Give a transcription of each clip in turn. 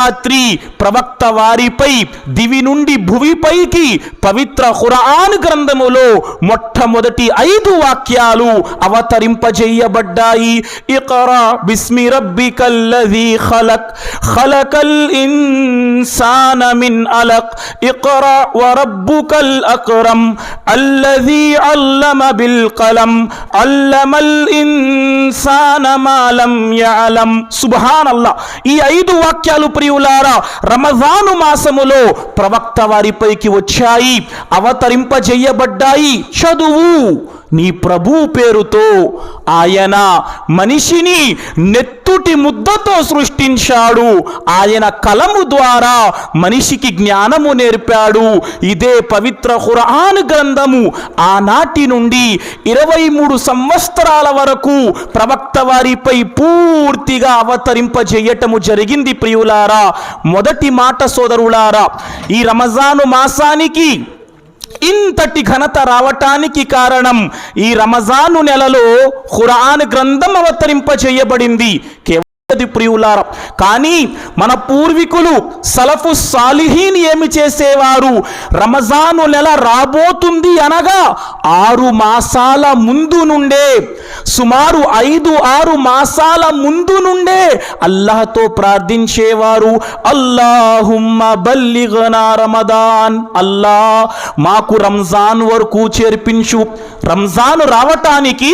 రాత్రి ప్రవక్త వారిపై దివి నుండి భువిపైకి పవిత్ర ఖురాన్ గ్రంథములో మొట్టమొదటి 5 వాక్యాలు అవతరింపజేయబడ్డాయి. ఇక్రా బిస్మి రబ్బికల్లజీ ఖలక్ ఖలకల్ ఇన్సాన మిన్ అలక్ ఇక్రా వరబ్బుకల్ అక్రమ్ అల్లజీ అల్లమ బిల్ కలం అల్లమల్ ఇన్సాన మా లం యఅలం. సుబ్హానల్లాహ్. ఈ 5 వాక్యాలు ప్రియులారా రమజాను మాసములో ప్రవక్త వారిపైకి వచ్చాయి, అవతరింపజేయబడ్డాయి. చదువు నీ ప్రభు పేరుతో. ఆయన మనిషిని నెత్తుటి ముద్దతో సృష్టించాడు. ఆయన కలము ద్వారా మనిషికి జ్ఞానము నేర్పాడు. ఇదే పవిత్ర ఖురాన్ గ్రంథము ఆనాటి నుండి 23 సంవత్సరాల వరకు ప్రవక్త వారిపై పూర్తిగా అవతరింపజేయటము జరిగింది. ప్రియులారా, మొదటి మాట సోదరులారా, ఈ రమజాను మాసానికి ఇంతటి ఘనత రావటానికి కారణం ఈ రమజాను నెలలో ఖురాన్ గ్రంథం అవతరింపజేయబడింది. ప్రియులారా, కానీ మన పూర్వీకులు సలఫు సాలిహీన్ ఏమి చేసేవారు? రమజాను నెల రాబోతుంది అనగా 6 మాసాల ముందు నుండే, సుమారు 5-6 మాసాల ముందు నుండే అల్లాహ్తో ప్రార్థించేవారు. అల్లాహుమ్మ బల్లిగ్నా రమదాన్, అల్లా మాకు రంజాన్ వరకు చేర్పించు. రంజాన్ రావటానికి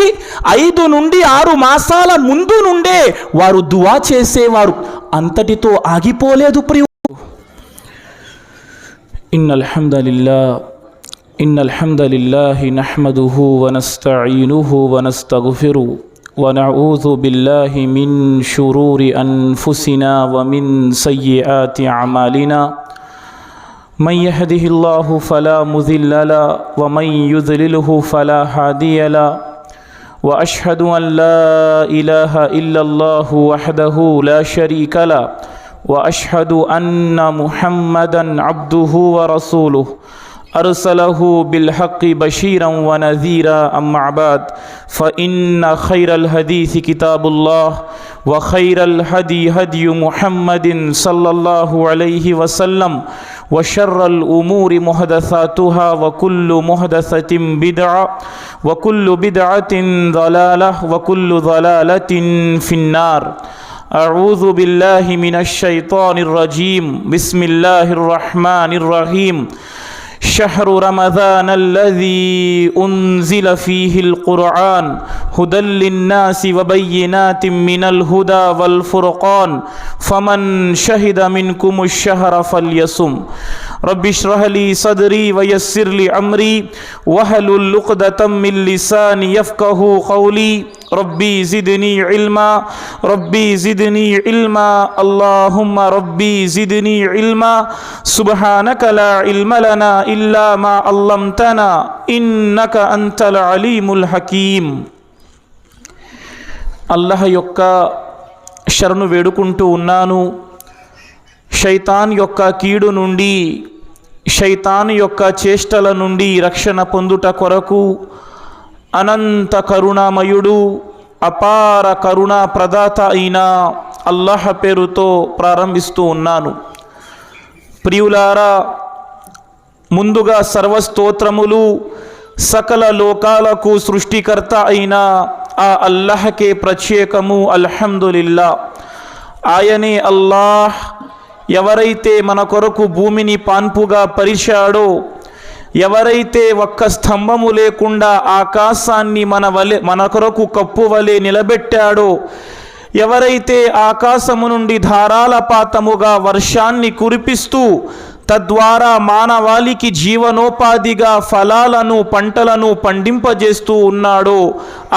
5 నుండి 6 మాసాల ముందు నుండే వారు దువా చేసేవారు. అంతటితో ఆగిపోలేదు ప్రియ. ఇన్నల్ హమ్దలిల్లాహి నహ్మదుహు వ నస్తഈనుహు వ నస్తగ్ఫిరు వ నఊజు బిల్లాహి మిన్ షురూరి అన్ఫుసినా వ మిన్ సయ్యిఆతి అమాలినా. మన్ యహ్దిహిల్లాహు ఫలా ముదిల్ల లహు వ మన్ యుద్లిల్హు ఫలా హాదియ లహు. وأشهد أن لا إله إلا الله وحده لا شريك له وأشهد أن محمدا عبده ورسوله أرسله بالحق بشيرا ونذيرا. أما بعد فإن خير الحديث كتاب الله وخير الهدي هدي محمد صلى الله عليه وسلم وشر الأمور محدثاتها وكل محدثة بدعة وكل بدعة ضلالة وكل ضلالة في النار. أعوذ بالله من الشيطان الرجيم. بسم الله الرحمن الرحيم. شهر رمضان الذي أنزل فيه القرآن هدى للناس وبينات من الهدى والفرقان فمن شهد منكم الشهر فليصم. رب اشرح لي صدري ويسر لي أمري واحلل عقدة من لساني يفقهوا قولي. ربي زدني علما ربي زدني علما اللهم ربي زدني علما سبحانك لا علم لنا إلا ما علمتنا إنك أنت العليم الحكيم. అల్లాహ్ యొక్క శరణు వేడుకుంటూ ఉన్నాను. శైతాన్ యొక్క కీడు నుండి, శైతాన్ యొక్క చేష్టల నుండి రక్షణ పొందుట కొరకు అనంత కరుణామయుడు, అపార కరుణా ప్రదాత అయిన అల్లాహ్ పేరుతో ప్రారంభిస్తూ ఉన్నాను. ప్రియులారా, ముందుగా సర్వస్తోత్రములు సకల లోకాలకు సృష్టికర్త అయిన ఆ అల్లాహ్కే ప్రత్యేకము. అల్హమ్దులిల్లా. ఆయనే అల్లాహ్ ఎవరైతే మన కొరకు భూమిని పాన్పుగా పరిచాడో, ఎవరైతే ఒక్క స్తంభము లేకుండా ఆకాశాన్ని మన కొరకు కప్పు వలె నిలబెట్టాడో, ఎవరైతే ఆకాశము నుండి ధారాలపాతముగా వర్షాన్ని కురిపిస్తూ తద్వారా మానవాళికి జీవనోపాధిగా ఫలాలను పంటలను పండింపజేస్తూ ఉన్నాడో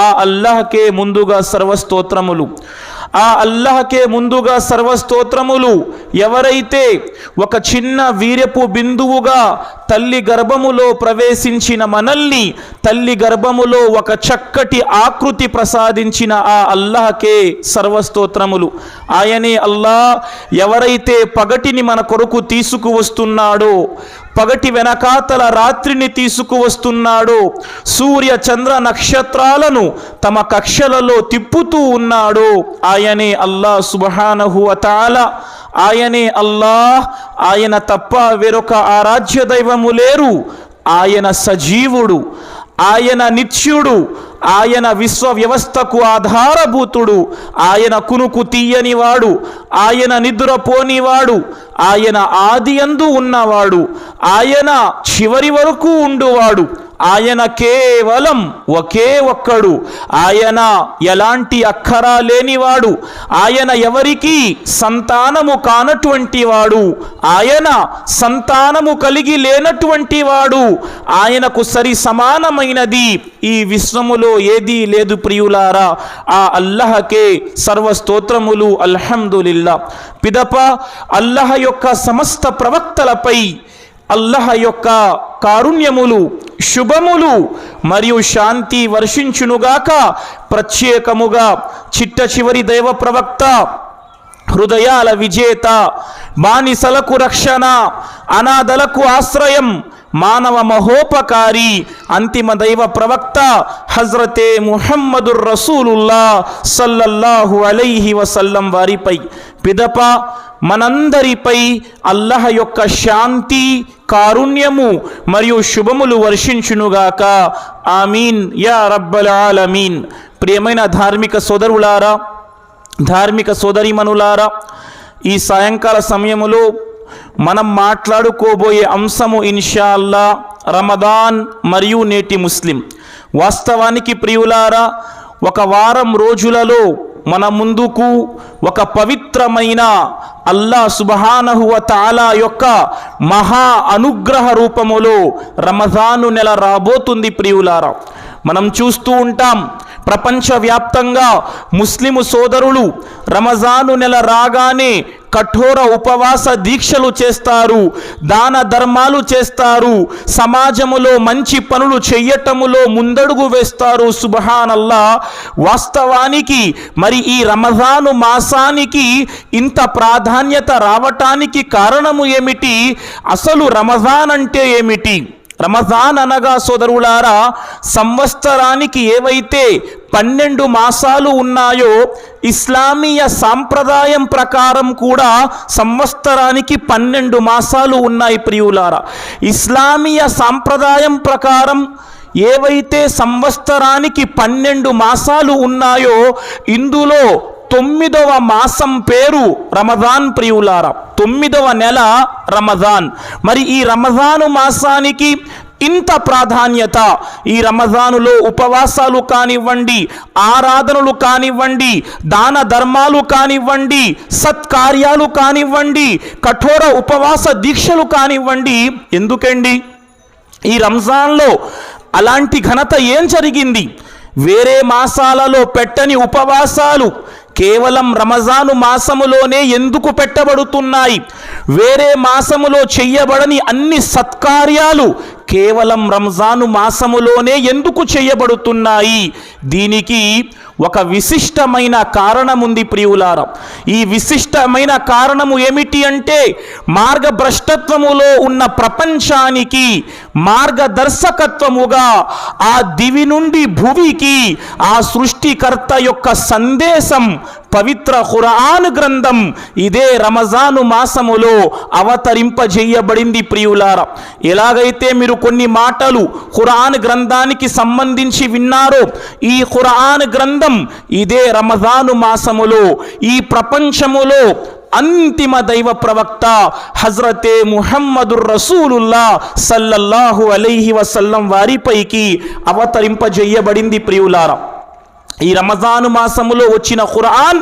ఆ అల్లాహ్కే ముందుగా సర్వస్తోత్రములు. ఆ అల్లాహ్కే ముందుగా సర్వస్తోత్రములు. ఎవరైతే ఒక చిన్న వీర్యపు బిందువుగా తల్లి గర్భములో ప్రవేశించిన మనల్ని తల్లి గర్భములో ఒక చక్కటి ఆకృతి ప్రసాదించిన ఆ అల్లాహ్కే సర్వస్తోత్రములు. ఆయనే అల్లాహ్ ఎవరైతే పగటిని మన కొరకు తీసుకువస్తున్నాడో, పగటి వెనకాతల రాత్రిని తీసుకువస్తున్నాడో, సూర్య చంద్ర నక్షత్రాలను తమ కక్షలలో తిప్పుతూ ఉన్నాడో ఆయనే అల్లాహ్ సుబ్హానహు వ తఆలా, ఆయనే అల్లాహ్, ఆయన తప్ప వేరొక ఆరాధ్య దైవము లేరు. ఆయన సజీవుడు, ఆయన నిత్యుడు, ఆయన విశ్వ వ్యవస్థకు ఆధారభూతుడు, ఆయన కునుకు తీయనివాడు, ఆయన నిద్రపోనివాడు, ఆయన ఆదియందు ఉన్నవాడు, ఆయన చివరి వరకు ఉండువాడు, ఆయన కేవలం ఒకే ఒక్కడు, ఆయన ఎలాంటి అక్కరా లేనివాడు, ఆయన ఎవరికి సంతానము కానటువంటి వాడు, ఆయన సంతానము కలిగి లేనటువంటి వాడు, ఆయనకు సరి సమానమైనది ఈ విశ్వములో ఏదీ లేదు ప్రియులారా. ఆ అల్లహకే సర్వస్తోత్రములు, అల్హమ్దులిల్లా. పిదప అల్లహ యొక్క సమస్త ప్రవక్తలపై అల్లహ యొక్క కారుణ్యములు, శుభములు మరియు శాంతి వర్షించునుగాక. ప్రత్యేకముగా చిట్ట చివరి దైవ ప్రవక్త, హృదయాల విజేత, బానిసలకు రక్షణ, అనాథలకు ఆశ్రయం, మానవ మహోపకారి, అంతిమ దైవ ప్రవక్త హజ్రతే ముహమ్మదుర్ రసూలుల్లా సల్లల్లాహు అలైహి వసల్లం వారిపై, పిదప మనందరిపై అల్లహ యొక్క శాంతి, కారుణ్యము మరియు శుభములు వర్షించునుగాక. ఆమీన్ యా రబ్బల్ ఆలమీన్. ప్రియమైన ధార్మిక సోదరులారా, ధార్మిక సోదరిమనులారా, ఈ సాయంకాల సమయములో మనం మాట్లాడుకోబోయే అంశము ఇన్షా అల్లా రమదాన్ మరియు నేటి ముస్లిం. వాస్తవానికి ప్రియులారా, ఒక వారం రోజులలో మన ముందుకు ఒక పవిత్రమైన అల్లాహ్ సుబ్హానహు వ తఆలా యొక్క మహా అనుగ్రహ రూపములో రమజాను నెల రాబోతుంది ప్రియులారా. మనం చూస్తూ ఉంటాం, ప్రపంచవ్యాప్తంగా ముస్లిము సోదరులు రమజాను నెల రాగానే కఠోర ఉపవాస దీక్షలు చేస్తారు, దాన ధర్మాలు చేస్తారు, సమాజములో మంచి పనులు చెయ్యటములో ముందడుగు వేస్తారు. సుబ్హానల్లా. వాస్తవానికి మరి ఈ రమజాను మాసానికి ఇంత ప్రాధాన్యత రావటానికి కారణము ఏమిటి? అసలు రమజాన్ అంటే ఏమిటి? రమజాన్ అనగా సోదరులారా, సంవత్సరానికి ఏవైతే 12 మాసాలు ఉన్నాయో ఇస్లామీయ సాంప్రదాయం ప్రకారం కూడా సంవత్సరానికి 12 మాసాలు ఉన్నాయి ప్రియులారా. ఇస్లామీయ సాంప్రదాయం ప్రకారం ఏవైతే సంవత్సరానికి 12 మాసాలు ఉన్నాయో ఇందులో 9వ మాసం పేరు రమజాన్ ప్రియులారా. 9వ నెల రమజాన్. మరి ఈ రమజాను మాసానికి ఇంత ప్రాధాన్యత, ఈ రమజానులో ఉపవాసాలు కానివ్వండి, ఆరాధనలు కానివ్వండి, దాన ధర్మాలు కానివ్వండి, సత్కార్యాలు కానివ్వండి, కఠోర ఉపవాస దీక్షలు కానివ్వండి, ఎందుకండి? ఈ రంజాన్లో అలాంటి ఘనత ఏం జరిగింది? వేరే మాసాలలో పెట్టని ఉపవాసాలు కేవలం రమజాను మాసములోనే ఎందుకు పెట్టబడుతున్నాయి? వేరే మాసములో చెయ్యబడని అన్ని సత్కార్యాలు కేవలం రంజాను మాసములోనే ఎందుకు చేయబడుతున్నాయి? దీనికి ఒక విశిష్టమైన కారణముంది ప్రియులారా. ఈ విశిష్టమైన కారణము ఏమిటి అంటే, మార్గభ్రష్టత్వములో ఉన్న ప్రపంచానికి మార్గదర్శకత్వముగా ఆ దివి నుండి భువికి ఆ సృష్టికర్త యొక్క సందేశం పవిత్ర ఖురాన్ గ్రంథం ఇదే రమజాను మాసములో అవతరింపజేయబడింది ప్రియులారా. ఎలాగైతే మీరు కొన్ని మాటలు ఖురాన్ గ్రంథానికి సంబంధించి విన్నారో, ఈ ఖురాన్ గ్రంథం ఇదే రమజాను మాసములో ఈ ప్రపంచములో అంతిమ దైవ ప్రవక్త హజ్రతే ముహమ్మదుర్ రసూలుల్లా సల్లల్లాహు అలైహి వసల్లం వారిపైకి అవతరింపజేయబడింది ప్రియులారా. ఈ రమజాను మాసములో వచ్చిన ఖురాన్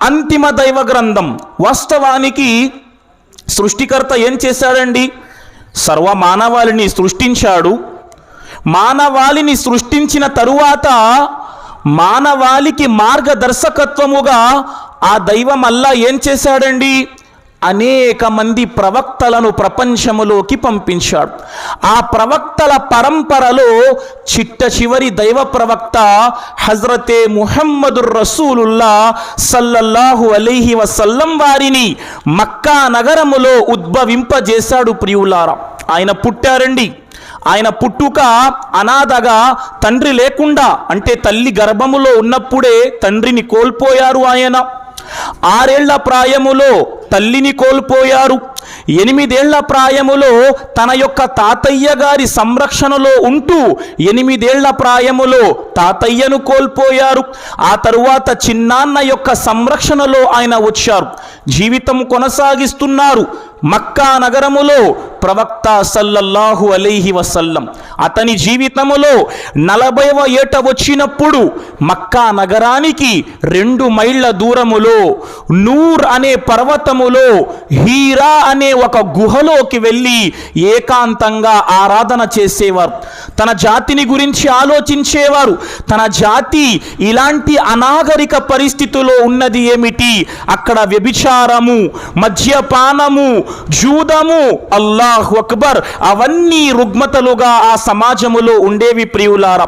అంతిమ దైవ గ్రంథం. వాస్తవానికి సృష్టికర్త ఏం చేశాడండి? సర్వ మానవాళిని సృష్టించాడు. మానవాళిని సృష్టించిన తరువాత మానవాళికి మార్గదర్శకత్వముగా ఆ దైవం అల్లా ఏం చేశాడండి? అనేక మంది ప్రవక్తలను ప్రపంచములోకి పంపించాడు. ఆ ప్రవక్తల పరంపరలో చిట్ట చివరి దైవ ప్రవక్త హజ్రతే ముహమ్మదుర్ రసూలుల్లా సల్లల్లాహు అలైహి వసల్లం వారిని మక్కా నగరములో ఉద్భవింపజేశాడు ప్రియులారా. ఆయన పుట్టారండి. ఆయన పుట్టుక అనాథగా, తండ్రి లేకుండా, అంటే తల్లి గర్భములో ఉన్నప్పుడే తండ్రిని కోల్పోయారు ఆయన. 6 ఏళ్ల ప్రాయములో తల్లిని కోల్పోయారు. 8 ఏళ్ల ప్రాయములో తన యొక్క తాతయ్య గారి సంరక్షణలో ఉంటూ 8 ఏళ్ల ప్రాయములో తాతయ్యను కోల్పోయారు. ఆ తరువాత చిన్నాన్న యొక్క సంరక్షణలో ఆయన వచ్చారు, జీవితం కొనసాగిస్తున్నారు. మక్కా నగరములో ప్రవక్త సల్లల్లాహు అలైహి వసల్లం అతని జీవితములో 40వ ఏట వచ్చినప్పుడు మక్కా నగరానికి 2 మైళ్ళ దూరములో నూర్ అనే పర్వతములో హీరా అనే ఒక గుహలోకి వెళ్ళి ఏకాంతంగా ఆరాధన చేసేవారు. తన జాతిని గురించి ఆలోచించేవారు. తన జాతి ఇలాంటి అనాగరిక పరిస్థితిలో ఉన్నది ఏమిటి? అక్కడ వ్యభిచారము, మద్యపానము, జూదము, అల్లాహు అక్బర్, అవన్నీ రుగ్మతలుగా ఆ సమాజములో ఉండేవి. ప్రియులారా,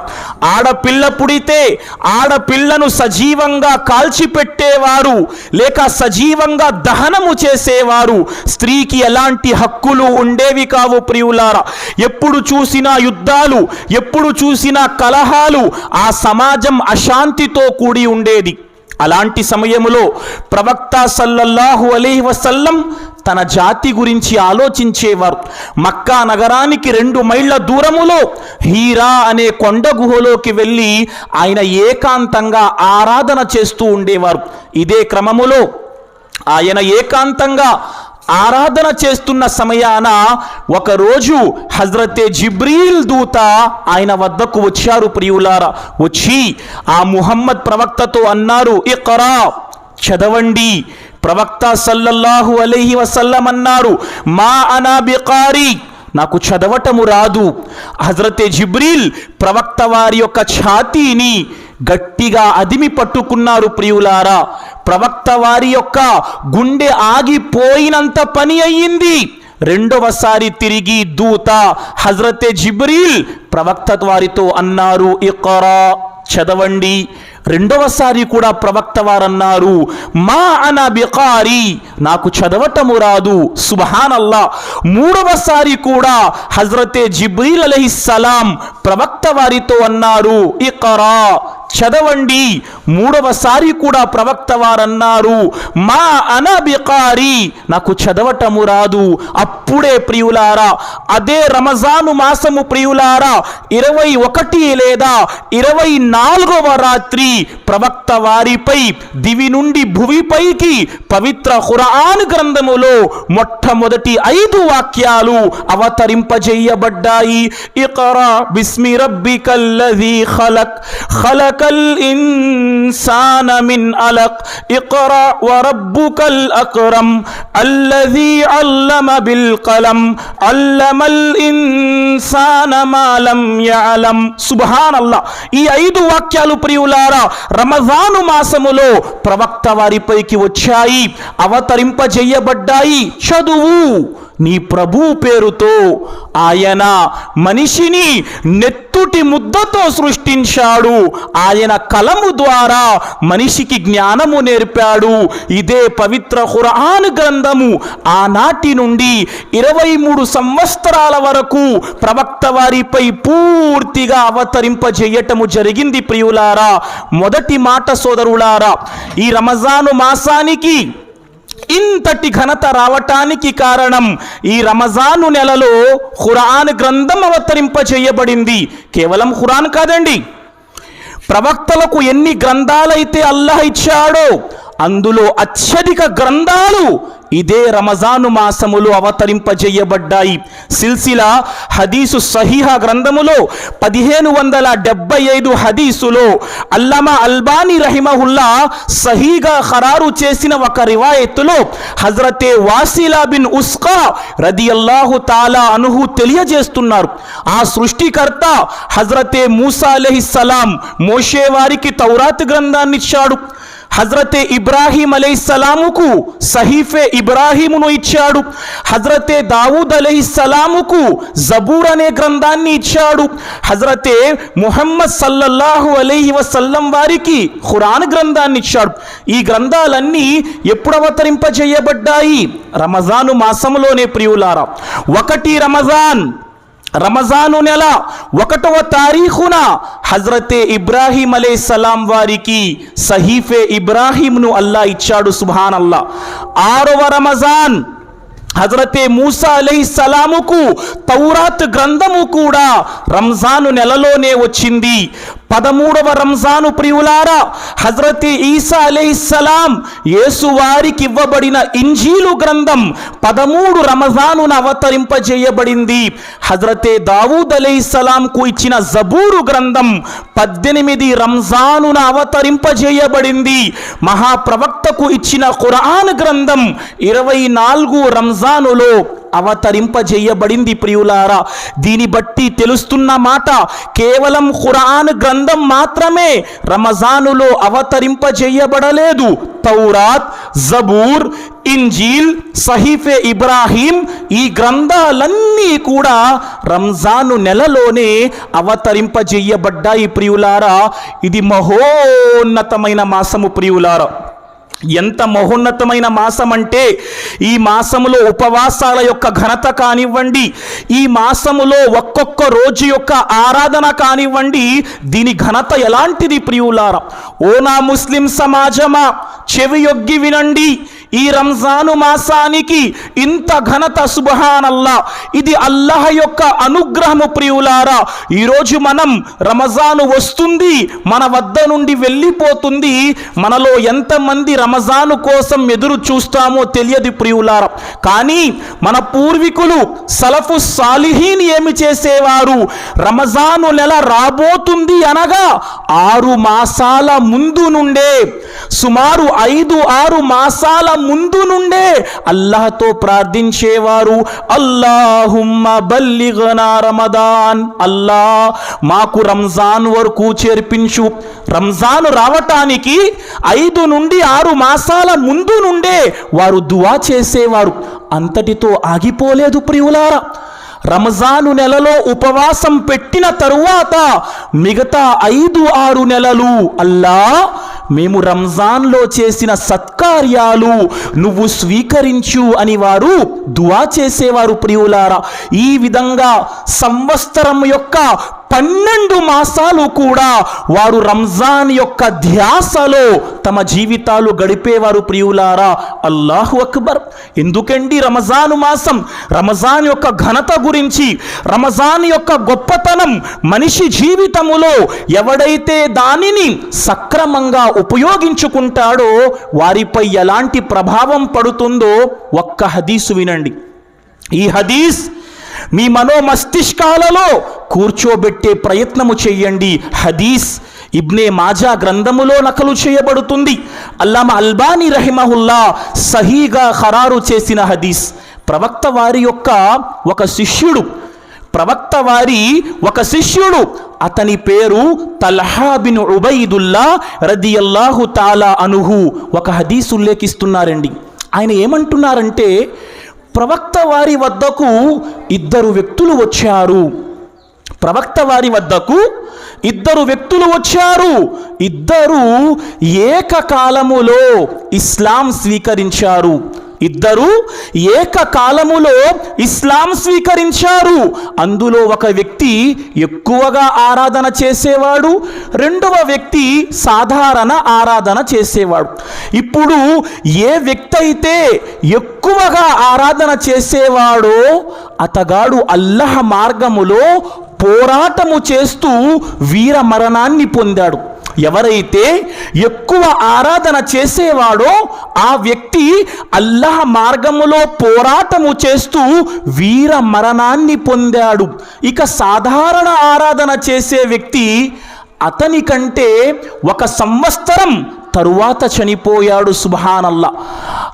ఆడపిల్ల పుడితే ఆడపిల్లను సజీవంగా కాల్చిపెట్టేవారు, లేక సజీవంగా దహనము చేసేవారు. స్త్రీకి ఎలాంటి హక్కులు ఉండేవి కావు. ప్రియులారా, ఎప్పుడు చూసినా యుద్ధాలు, ఎప్పుడు చూసినా కలహాలు, ఆ సమాజం అశాంతితో కూడి ఉండేది. అలాంటి సమయములో ప్రవక్త సల్లల్లాహు అలైహి వసల్లం తన జాతి గురించి ఆలోచించేవారు. మక్కా నగరానికి 2 మైళ్ళ దూరములో హీరా అనే కొండ గుహలోకి వెళ్ళి ఆయన ఏకాంతంగా ఆరాధన చేస్తూ ఉండేవారు. ఇదే క్రమములో ఆయన ఏకాంతంగా ఆరాధన చేస్తున్న సమయాన ఒకరోజు హజ్రతే జిబ్రీల్ దూత ఆయన వద్దకు వచ్చారు. ప్రియులారా, వచ్చి ఆ ముహమ్మద్ ప్రవక్తతో అన్నారు, ఇఖ్రా, చదవండి. ప్రవక్త సల్లల్లాహు అలైహి వసల్లం అన్నారు, మా అనా బికారి, నాకు చదవటము రాదు. హజ్రతే జిబ్రీల్ ప్రవక్త వారి యొక్క ఛాతీని గట్టిగా అదిమి పట్టుకున్నారు. ప్రియులారా, ప్రవక్త వారి యొక్క గుండె ఆగిపోయినంత పని అయ్యింది. రెండవసారి తిరిగి దూత హజ్రతే జిబ్రీల్ ప్రవక్త వారితో అన్నారు, ఇఖ్రా, చదవండి. రెండవసారి కూడా ప్రవక్త వారన్నారు, మా అనా బికారి, నాకు చదవటము రాదు. సుబ్హానల్లా. మూడవసారి కూడా హజ్రతే జిబ్రీల్ అలైహిస్సలాం ప్రవక్త వారితో అన్నారు, ఇఖ్రా, చదవండి. మూడవసారి కూడా ప్రవక్త వారన్నారు, మా అనా బికారి, నాకు చదవటము రాదు. అప్పుడే ప్రియులారా, అదే రమజాను మాసము ప్రియులారా, 21 లేదా 24వ రాత్రి ప్రవక్త వారిపై దివి నుండి భువిపైకి పవిత్ర ఖురాన్ గ్రంథములో మొట్టమొదటి 5 వాక్యాలు అవతరింపజేయబడ్డాయి. ఇఖ్రా బిస్మి రబ్బికల్లజీ ఖలక్, ఖలకల్ ఇన్సాన మిన్ అలక్, ఇఖ్రా వరబ్బుకల్ అక్రమ్, అల్లజీ అల్లమ బిల్ కలం, అల్లమల్ ఇన్సాన మా లం యఅలం. సుబ్హానల్లాహ్. ఈ 5 వాక్యాలు ప్రియులారా రమజాను మాసములో ప్రవక్త వారిపైకి వచ్చాయి, అవతరింపజేయబడ్డాయి. చదువు, నీ ప్రభు పేరుతో. ఆయన మనిషిని నెత్తుటి ముద్దతో సృష్టించాడు. ఆయన కలము ద్వారా మనిషికి జ్ఞానము నేర్పాడు. ఇదే పవిత్ర ఖురాన్ గ్రంథము ఆనాటి నుండి 23 సంవత్సరాల వరకు ప్రవక్త వారిపై పూర్తిగా అవతరింపజేయటము జరిగింది. ప్రియులారా, మొదటి మాట సోదరులారా, ఈ రమజాను మాసానికి ఇంతటి ఘనత రావటానికి కారణం ఈ రమజాను నెలలో ఖురాన్ గ్రంథం అవతరింపజేయబడింది. కేవలం ఖురాన్ కాదండి, ప్రవక్తలకు ఎన్ని గ్రంథాలైతే అల్లాహ్ ఇచ్చాడో అందులో అత్యధిక గ్రంథాలు ఇదే రమజాను మాసములో అవతరింపజేయబడ్డాయి. సిల్సిలా హదీసు సహీహా గ్రంథములో 1575 హదీసులో అల్లామా అల్బానీ రహిమహుల్లా సహీగా ఖరారు చేసిన ఒక రివాయత్తులో హజ్రతే వాసిలా బిన్ ఉస్కా రదియల్లాహు తాలా అన్హు తెలియజేస్తున్నారు, ఆ సృష్టికర్త హజ్రతే మూసా అలైహిస్సలాం మోషే వారికి తౌరాత్ గ్రంథాన్ని ఇచ్చాడు. హజ్రతే ఇబ్రాహీం అలైహిస్సలాముకు సహీఫే ఇబ్రాహీమును ఇచ్చాడు. హజ్రతే దావూద్ అలైహిస్సలాముకు జబూర్ అనే గ్రంథాన్ని ఇచ్చాడు. హజ్రతే ముహమ్మద్ సల్లల్లాహు అలైహి వసల్లం వారికి ఖురాన్ గ్రంథాన్ని ఇచ్చాడు. ఈ గ్రంథాలన్నీ ఎప్పుడు అవతరింపజేయబడ్డాయి? రమజాను మాసంలోనే ప్రియులారా. 1 రమజాన్ రమజాను నెల 1వ తారీఖున హజరతే ఇబ్రాహీం అలైహిస్సలాం వారికి సహీఫే ఇబ్రాహీంను అల్లా ఇచ్చాడు. సుబ్హానల్లా. 6వ రమజాన్ హజరతే మూసా అలైహిస్సలాముకు తౌరాత్ గ్రంథము కూడా రంజాను నెలలోనే వచ్చింది. 13వ రంజాను ప్రియులారా హజరతే ఈసా అలైహిస్సలాం యేసు వారికి ఇవ్వబడిన ఇంజీలు గ్రంథం 13 రమజానున అవతరింపజేయబడింది. హజరతే దావూద్ అలైహిస్సలాంకు ఇచ్చిన జబూరు గ్రంథం 18 రంజానున అవతరింపజేయబడింది. మహాప్రవక్తకు ఇచ్చిన ఖురాన్ గ్రంథం 24 రంజానులో అవతరింపజేయబడింది. ప్రియులారా, దీని బట్టి తెలుస్తున్న మాట, కేవలం ఖురాన్ గ్రంథం మాత్రమే రమజానులో అవతరింపజేయబడలేదు. తౌరాత్, జబూర్, ఇంజీల్, సహీఫే ఇబ్రాహీం ఈ గ్రంథాలన్నీ కూడా రంజాను నెలలోనే అవతరింపజేయబడ్డాయి. ప్రియులారా, ఇది మహోన్నతమైన మాసము. ప్రియులారా, ఎంత మహోన్నతమైన మాసం అంటే ఈ మాసములో ఉపవాసాల యొక్క ఘనత కానివ్వండి, ఈ మాసములో ఒక్కొక్క రోజు యొక్క ఆరాధన కానివ్వండి, దీని ఘనత ఎలాంటిది ప్రియులారా. ఓ నా ముస్లిం సమాజమా, చెవియొగ్గి వినండి. ఈ రంజాను మాసానికి ఇంత ఘనత. సుబ్హానల్లా, ఇది అల్లాహ్ యొక్క అనుగ్రహము ప్రియులారా. ఈరోజు మనం రమజాను వస్తుంది, మన వద్ద నుండి వెళ్ళిపోతుంది. మనలో ఎంతమంది రమజాను కోసం ఎదురు చూస్తామో తెలియదు ప్రియులారా. కానీ మన పూర్వీకులు సలఫు సాలిహీన్ ఏమి చేసేవారు, రమజాను నెల రాబోతుంది అనగా 6 మాసాల ముందు నుండే, సుమారు 5-6 మాసాల ముందు నుండే అల్లాహ్తో ప్రార్థించేవారు. అల్లాహుమ్మ బల్లిగ్నా రమదాన్, అల్లా మాకు రంజాన్ వరకు చేర్పించు. రంజాను రావటానికి 5 నుండి 6 మాసాల ముందు నుండే వారు దువా చేసేవారు. అంతటితో ఆగిపోలేదు ప్రియులారా. రంజాను నెలలో ఉపవాసం పెట్టిన తరువాత మిగతా 5-6 నెలలు అల్లా మేము రంజాన్లో చేసిన సత్కార్యాలు నువ్వు స్వీకరించు అని వారు దువా చేసేవారు ప్రియులారా. ఈ విధంగా సంవత్సరం యొక్క 12 మాసాలు కూడా వారు రంజాన్ యొక్క ధ్యాసలో తమ జీవితాలు గడిపేవారు ప్రియులారా. అల్లాహు అక్బర్. ఎందుకండి రమజాను మాసం, రమజాన్ యొక్క ఘనత గురించి, రమజాన్ యొక్క గొప్పతనం, మనిషి జీవితములో ఎవడైతే దానిని సక్రమంగా ఉపయోగించుకుంటాడో వారిపై ఎలాంటి ప్రభావం పడుతుందో ఒక్క హదీసు వినండి. ఈ హదీస్ మీ మనోమస్తిష్కాలలో కూర్చోబెట్టే ప్రయత్నము చెయ్యండి. హదీస్ ఇబ్నే మాజా గ్రంథములో నకలు చేయబడుతుంది. అల్లామా అల్బానీ రహిమహుల్లా సహీగా ఖరారు చేసిన హదీస్. ప్రవక్త వారి యొక్క ఒక శిష్యుడు అతని పేరు తల్హా బిన్ ఉబైదుల్లా రదియల్లాహు తాలా అనుహు ఒక హదీస్ ఉల్లేఖిస్తున్నారండి. ఆయన ఏమంటున్నారంటే, ప్రవక్త వారి వద్దకు 2 వ్యక్తులు వచ్చారు. ప్రవక్త వారి వద్దకు 2 వ్యక్తులు వచ్చారు. 2 ఏకకాలములో ఇస్లాం స్వీకరించారు. 2 ఏకకాలములో ఇస్లాం స్వీకరించారు. అందులో ఒక వ్యక్తి ఎక్కువగా ఆరాధన చేసేవాడు, రెండవ వ్యక్తి సాధారణ ఆరాధన చేసేవాడు. ఇప్పుడు ఏ వ్యక్తి అయితే ఎక్కువగా ఆరాధన చేసేవాడో అతగాడు అల్లాహ్ మార్గములో పోరాటము చేస్తూ వీర మరణాన్ని పొందాడు. ఎవరైతే ఎక్కువ ఆరాధన చేసేవాడో ఆ వ్యక్తి అల్లాహ్ మార్గములో పోరాటము చేస్తూ వీర మరణాన్ని పొందాడు. ఇక సాధారణ ఆరాధన చేసే వ్యక్తి అతని కంటే 1 సంవత్సరం తరువాత చనిపోయాడు. సుబ్హానల్లా.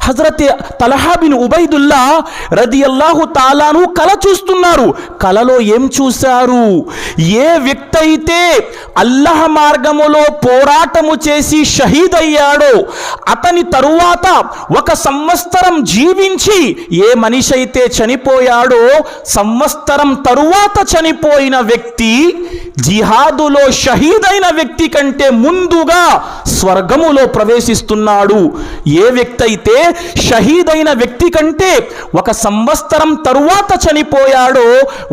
హజరతే తల్హా బిన్ ఉబైదుల్లా రదియల్లాహు తాలాను కల చూస్తున్నారు. కలలో ఏం చూశారు? ఏ వ్యక్తి అయితే అల్లాహ్ మార్గములో పోరాటము చేసి షహీద్ అయ్యాడో అతని తరువాత 1 సంవత్సరం జీవించి ఏ మనిషి అయితే చనిపోయాడో సంవత్సరం తరువాత చనిపోయిన వ్యక్తి జిహాదులో షహీద్ అయిన వ్యక్తి కంటే ముందుగా స్వర్గములో ప్రవేశిస్తున్నాడు. ఏ వ్యక్తి అయితే షహీదైన వ్యక్తి కంటే 1 సంవత్సరం తరువాత చనిపోయాడో,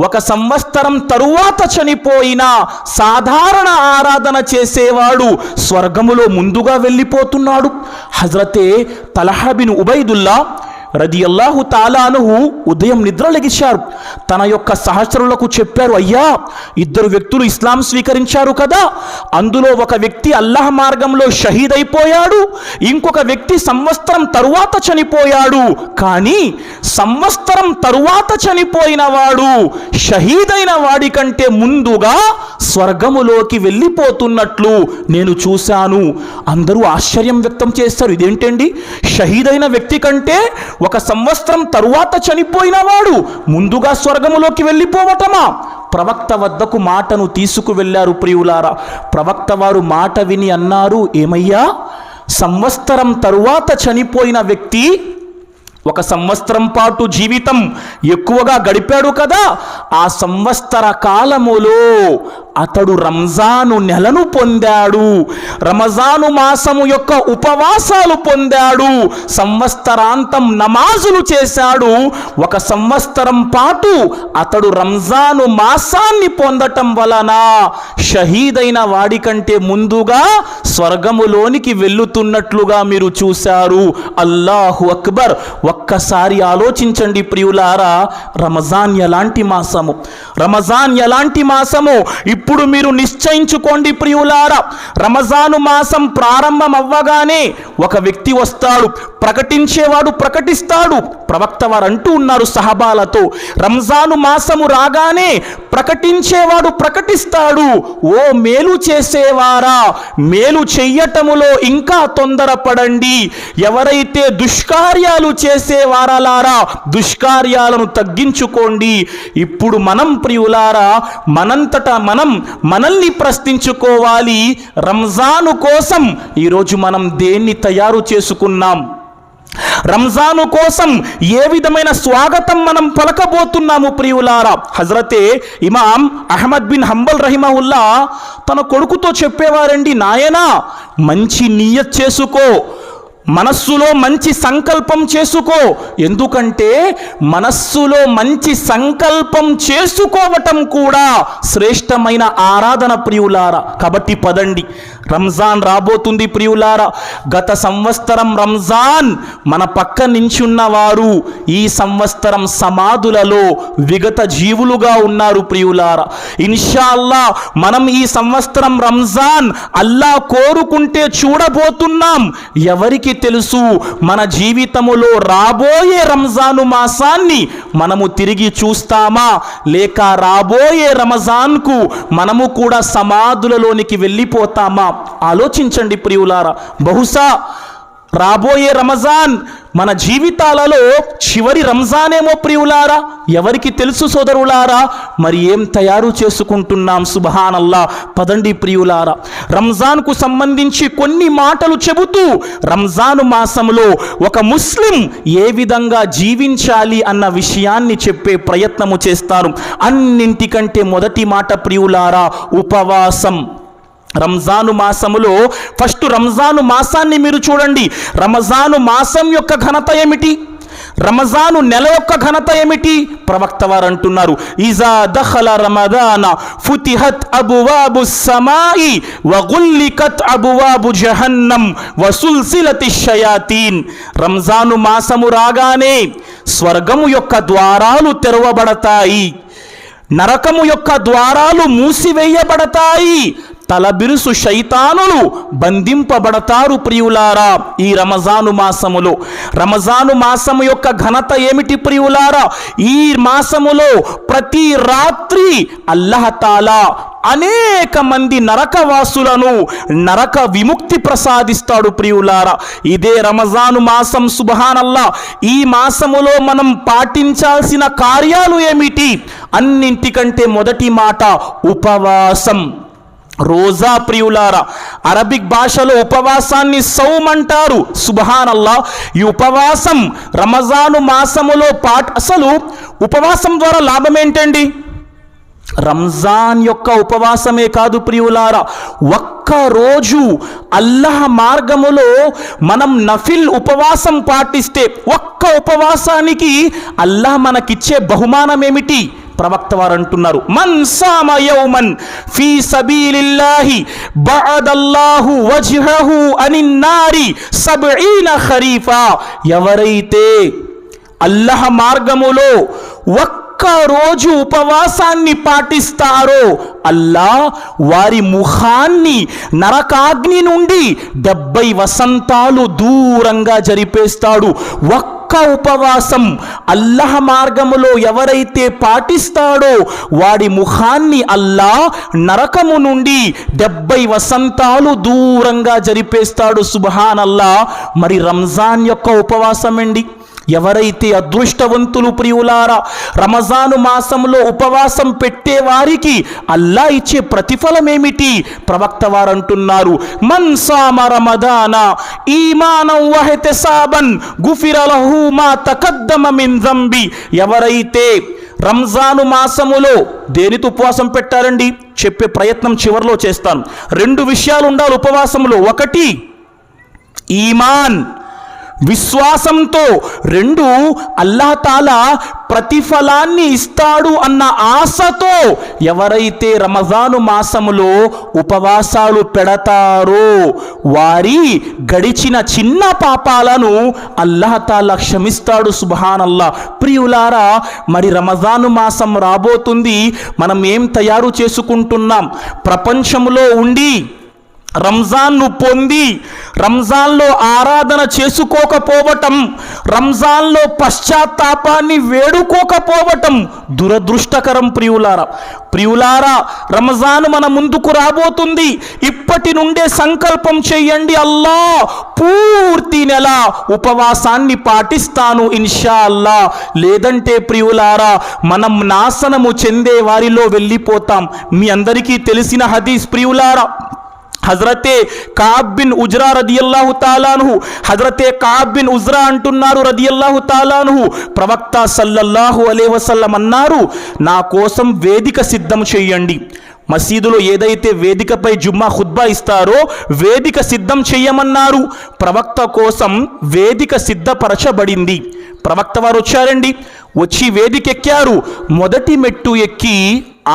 1 సంవత్సరం తరువాత చనిపోయిన సాధారణ ఆరాధన చేసేవాడు స్వర్గములో ముందుగా వెళ్ళిపోతున్నాడు. హజరతే తల్హా బిన్ ఉబైదుల్లా రదియల్లాహు తాలా అన్హు ఉదయం నిద్ర లెగిశారు. తన యొక్క సహచరులకు చెప్పారు, అయ్యా 2 వ్యక్తులు ఇస్లాం స్వీకరించారు కదా, అందులో ఒక వ్యక్తి అల్లాహ్ మార్గంలో షహీద్ అయిపోయాడు, ఇంకొక వ్యక్తి సంవత్సరం తరువాత చనిపోయాడు. కానీ సంవత్సరం తరువాత చనిపోయిన వాడు షహీదైన వాడి కంటే ముందుగా స్వర్గములోకి వెళ్ళిపోతున్నట్లు నేను చూశాను. అందరూ ఆశ్చర్యం వ్యక్తం చేస్తారు. ఇదేంటండి, షహీదైన వ్యక్తి కంటే 1 సంవత్సరం తరువాత చనిపోయిన వాడు ముందుగా స్వర్గములోకి వెళ్ళిపోవటమా? ప్రవక్త వద్దకు మాటను తీసుకువెళ్ళారు. ప్రియులారా, ప్రవక్త వారు మాట విని అన్నారు, ఏమయ్యా, సంవత్సరం తరువాత చనిపోయిన వ్యక్తి 1 సంవత్సరం పాటు జీవితం ఎక్కువగా గడిపాడు కదా, ఆ సంవత్సర కాలములో అతడు రంజాను నెలను పొందాడు, రమజాను మాసము యొక్క ఉపవాసాలు పొందాడు, సంవత్సరాంతం నమాజులు చేశాడు. 1 సంవత్సరం పాటు అతడు రంజాను మాసాన్ని పొందటం వలన షహీదైన వాడి కంటే ముందుగా స్వర్గములోనికి వెళ్ళుతున్నట్లుగా మీరు చూశారు. అల్లాహు అక్బర్. ఒక్కసారి ఆలోచించండి ప్రియులారా, రమజాన్ ఎలాంటి మాసము, రమజాన్ ఎలాంటి మాసము. ఇప్పుడు మీరు నిశ్చయించుకోండి ప్రియులారా, రమజాను మాసం ప్రారంభం అవ్వగానే ఒక వ్యక్తి వస్తాడు, ప్రకటించేవాడు ప్రకటిస్తాడు. ప్రవక్త వారు అంటూ ఉన్నారు సహబాలతో, రంజాను మాసము రాగానే ప్రకటించేవాడు ప్రకటిస్తాడు, ఓ మేలు చేసేవారా, మేలు చెయ్యటములో ఇంకా తొందరపడండి. ఎవరైతే దుష్కార్యాలు చేసేవారలారా, దుష్కార్యాలను తగ్గించుకోండి. ఇప్పుడు మనం ప్రియులారా మనంతటా మనం మనల్ని ప్రశ్నించుకోవాలి. రంజాను కోసం ఈరోజు మనం దేన్ని తయారు చేసుకున్నాం? రంజాను కోసం ఏ విధమైన స్వాగతం మనం పలకబోతున్నాము ప్రియులారా? హజరతే ఇమాం అహ్మద్ బిన్ హంబల్ రహిమహుల్లా తన కొడుకుతో చెప్పేవారండి, నాయనా మంచి నియత్ చేసుకో, మనస్సులో మంచి సంకల్పం చేసుకో. ఎందుకంటే మనస్సులో మంచి సంకల్పం చేసుకోవటం కూడా శ్రేష్టమైన ఆరాధన ప్రియులారా. కాబట్టి పదండి, రంజాన్ రాబోతుంది ప్రియులారా. గత సంవత్సరం రంజాన్ మన పక్క నించున్నవారు ఈ సంవత్సరం సమాధులలో విగత జీవులుగా ఉన్నారు ప్రియులారా. ఇన్షాల్లా మనం ఈ సంవత్సరం రంజాన్ అల్లా కోరుకుంటే చూడబోతున్నాం. ఎవరికి తెలుసు, మన జీవితములో రాబోయే రంజాను మాసాన్ని మనము తిరిగి చూస్తామా, లేక రాబోయే రంజాన్కు మనము కూడా సమాధులలోనికి వెళ్ళిపోతామా? ఆలోచించండి ప్రియులారా. బహుశా రాబోయే రంజాన్ మన జీవితాలలో చివరి రంజానేమో ప్రియులారా. ఎవరికి తెలుసు సోదరులారా? మరి ఏం తయారు చేసుకుంటున్నాం? సుబ్హానల్లా. పదండి ప్రియులారా, రంజాన్కు సంబంధించి కొన్ని మాటలు చెబుతూ రంజాను మాసంలో ఒక ముస్లిం ఏ విధంగా జీవించాలి అన్న విషయాన్ని చెప్పే ప్రయత్నము చేస్తారు. అన్నింటికంటే మొదటి మాట ప్రియులారా, ఉపవాసం. రంజాను మాసములో ఫస్ట్ రంజాను మాసాన్ని మీరు చూడండి. రంజాను మాసం యొక్క ఘనత ఏమిటి? రమజాను నెల యొక్క ఘనత ఏమిటి? ప్రవక్త వారు అంటున్నారు, ఇజా దఖల రమదాన ఫుతిహత్ అబ్వాబు సమాయి వగుల్లికత్ అబ్వాబు జహన్నం వసుల్సిలతి షయాతీన్. రంజాను మాసము రాగానే స్వర్గము యొక్క ద్వారాలు తెరవబడతాయి, నరకము యొక్క ద్వారాలు మూసివేయబడతాయి, తలబిరుసు శైతానులు బంధింపబడతారు ప్రియులారా. ఈ రమజాను మాసములో రమజాను మాసము యొక్క ఘనత ఏమిటి ప్రియులారా? ఈ మాసములో ప్రతి రాత్రి అల్లాహ్ తాలా అనేక మంది నరకవాసులను నరక విముక్తి ప్రసాదిస్తాడు ప్రియులారా. ఇదే రమజాను మాసం. సుబ్హానల్లా. ఈ మాసములో మనం పాటించాల్సిన కార్యాలు ఏమిటి? అన్నింటికంటే మొదటి మాట ఉపవాసం, రోజా ప్రియులారా. అరబిక్ భాషలో ఉపవాసాన్ని సౌమ్ అంటారు. సుబ్హానల్లా. ఈ ఉపవాసం రమజాను మాసములో అసలు ఉపవాసం ద్వారా లాభం ఏంటండి? రంజాన్ యొక్క ఉపవాసమే కాదు ప్రియులారా, ఒక్కరోజు అల్లాహ్ మార్గములో మనం నఫిల్ ఉపవాసం పాటిస్తే ఒక్క ఉపవాసానికి అల్లాహ్ మనకిచ్చే బహుమానం ఏమిటి? ప్రవక్త వారు అంటున్నారు, మన్ సామ యౌమన్ ఫీ సబీలిల్లాహి బఅదల్లాహు వజ్హహు అనిన్ నారి 70 ఖరీఫా. ఎవరైతే అల్లాహ్ మార్గములో ఒక్కరోజు ఉపవాసాన్ని పాటిస్తారో అల్లాహ్ వారి ముఖాన్ని నరకాగ్ని నుండి 70 వసంతాలు దూరంగా జరిపేస్తాడు. ఒక్క ఉపవాసం అల్లాహ్ మార్గములో ఎవరైతే పాటిస్తాడో వాడి ముఖాన్ని అల్లాహ్ నరకము నుండి 70 వసంతాలు దూరంగా జరిపేస్తాడు. సుబ్హానల్లాహ్. మరి రంజాన్ యొక్క ఉపవాసం అండి, ఎవరైతే అదృష్టవంతులు ప్రియులారా, రమజాను మాసంలో ఉపవాసం పెట్టే వారికి అల్లా ఇచ్చే ప్రతిఫలం ఏమిటి? ప్రవక్త వారు అంటున్నారు, మన్ సామ రమదాన ఈమానం వహ్తిసాబన్ గుఫిర లహు మా తకద్దమ మిన్ జంబి. ఎవరైతే రంజాను మాసములో దేనితో ఉపవాసం పెట్టారండి? చెప్పే ప్రయత్నం చివరిలో చేస్తాను. 2 విషయాలు ఉండాలి ఉపవాసంలో. ఒకటి ఈమాన్, విశ్వాసంతో. 2 అల్లాహ్ తాలా ప్రతిఫలాన్ని ఇస్తాడు అన్న ఆశతో ఎవరైతే రమజాను మాసములో ఉపవాసాలు పెడతారో వారి గడిచిన చిన్న పాపాలను అల్లాహ్ తాలా క్షమిస్తాడు. సుబ్హానల్లాహ్. ప్రియులారా, మరి రమజాను మాసం రాబోతుంది. మనం ఏం తయారు చేసుకుంటున్నాం? ప్రపంచంలో ఉండి రంజాన్ను పొంది రంజాన్లో ఆరాధన చేసుకోకపోవటం, రంజాన్లో పశ్చాత్తాపాన్ని వేడుకోకపోవటం దురదృష్టకరం ప్రియులారా. రమజాన్ మన ముందుకు రాబోతుంది. ఇప్పటి నుండే సంకల్పం చెయ్యండి, అల్లాహ్ పూర్తి నెల ఉపవాసాన్ని పాటిస్తాను ఇన్షా అల్లా. లేదంటే ప్రియులారా మనం నాశనము చెందే వారిలో వెళ్ళిపోతాం. మీ అందరికీ తెలిసిన హదీస్ ప్రియులారా, హజరతే కాబ్ బిన్ ఉజ్రా రదియల్లాహు తాలా అన్హు, హజరతే కాబ్ బిన్ ఉజ్రా అంటున్నారు రదియల్లాహు తాలా అన్హు, ప్రవక్త సల్లల్లాహు అలైహి వసల్లం అన్నారు, నా కోసం వేదిక సిద్ధం చెయ్యండి. మసీదులో ఏదైతే వేదికపై జుమ్మా ఖుత్బా ఇస్తారో వేదిక సిద్ధం చెయ్యమన్నారు. ప్రవక్త కోసం వేదిక సిద్ధపరచబడింది. ప్రవక్త వారు వచ్చారండి, వచ్చి వేదిక ఎక్కారు. మొదటి మెట్టు ఎక్కి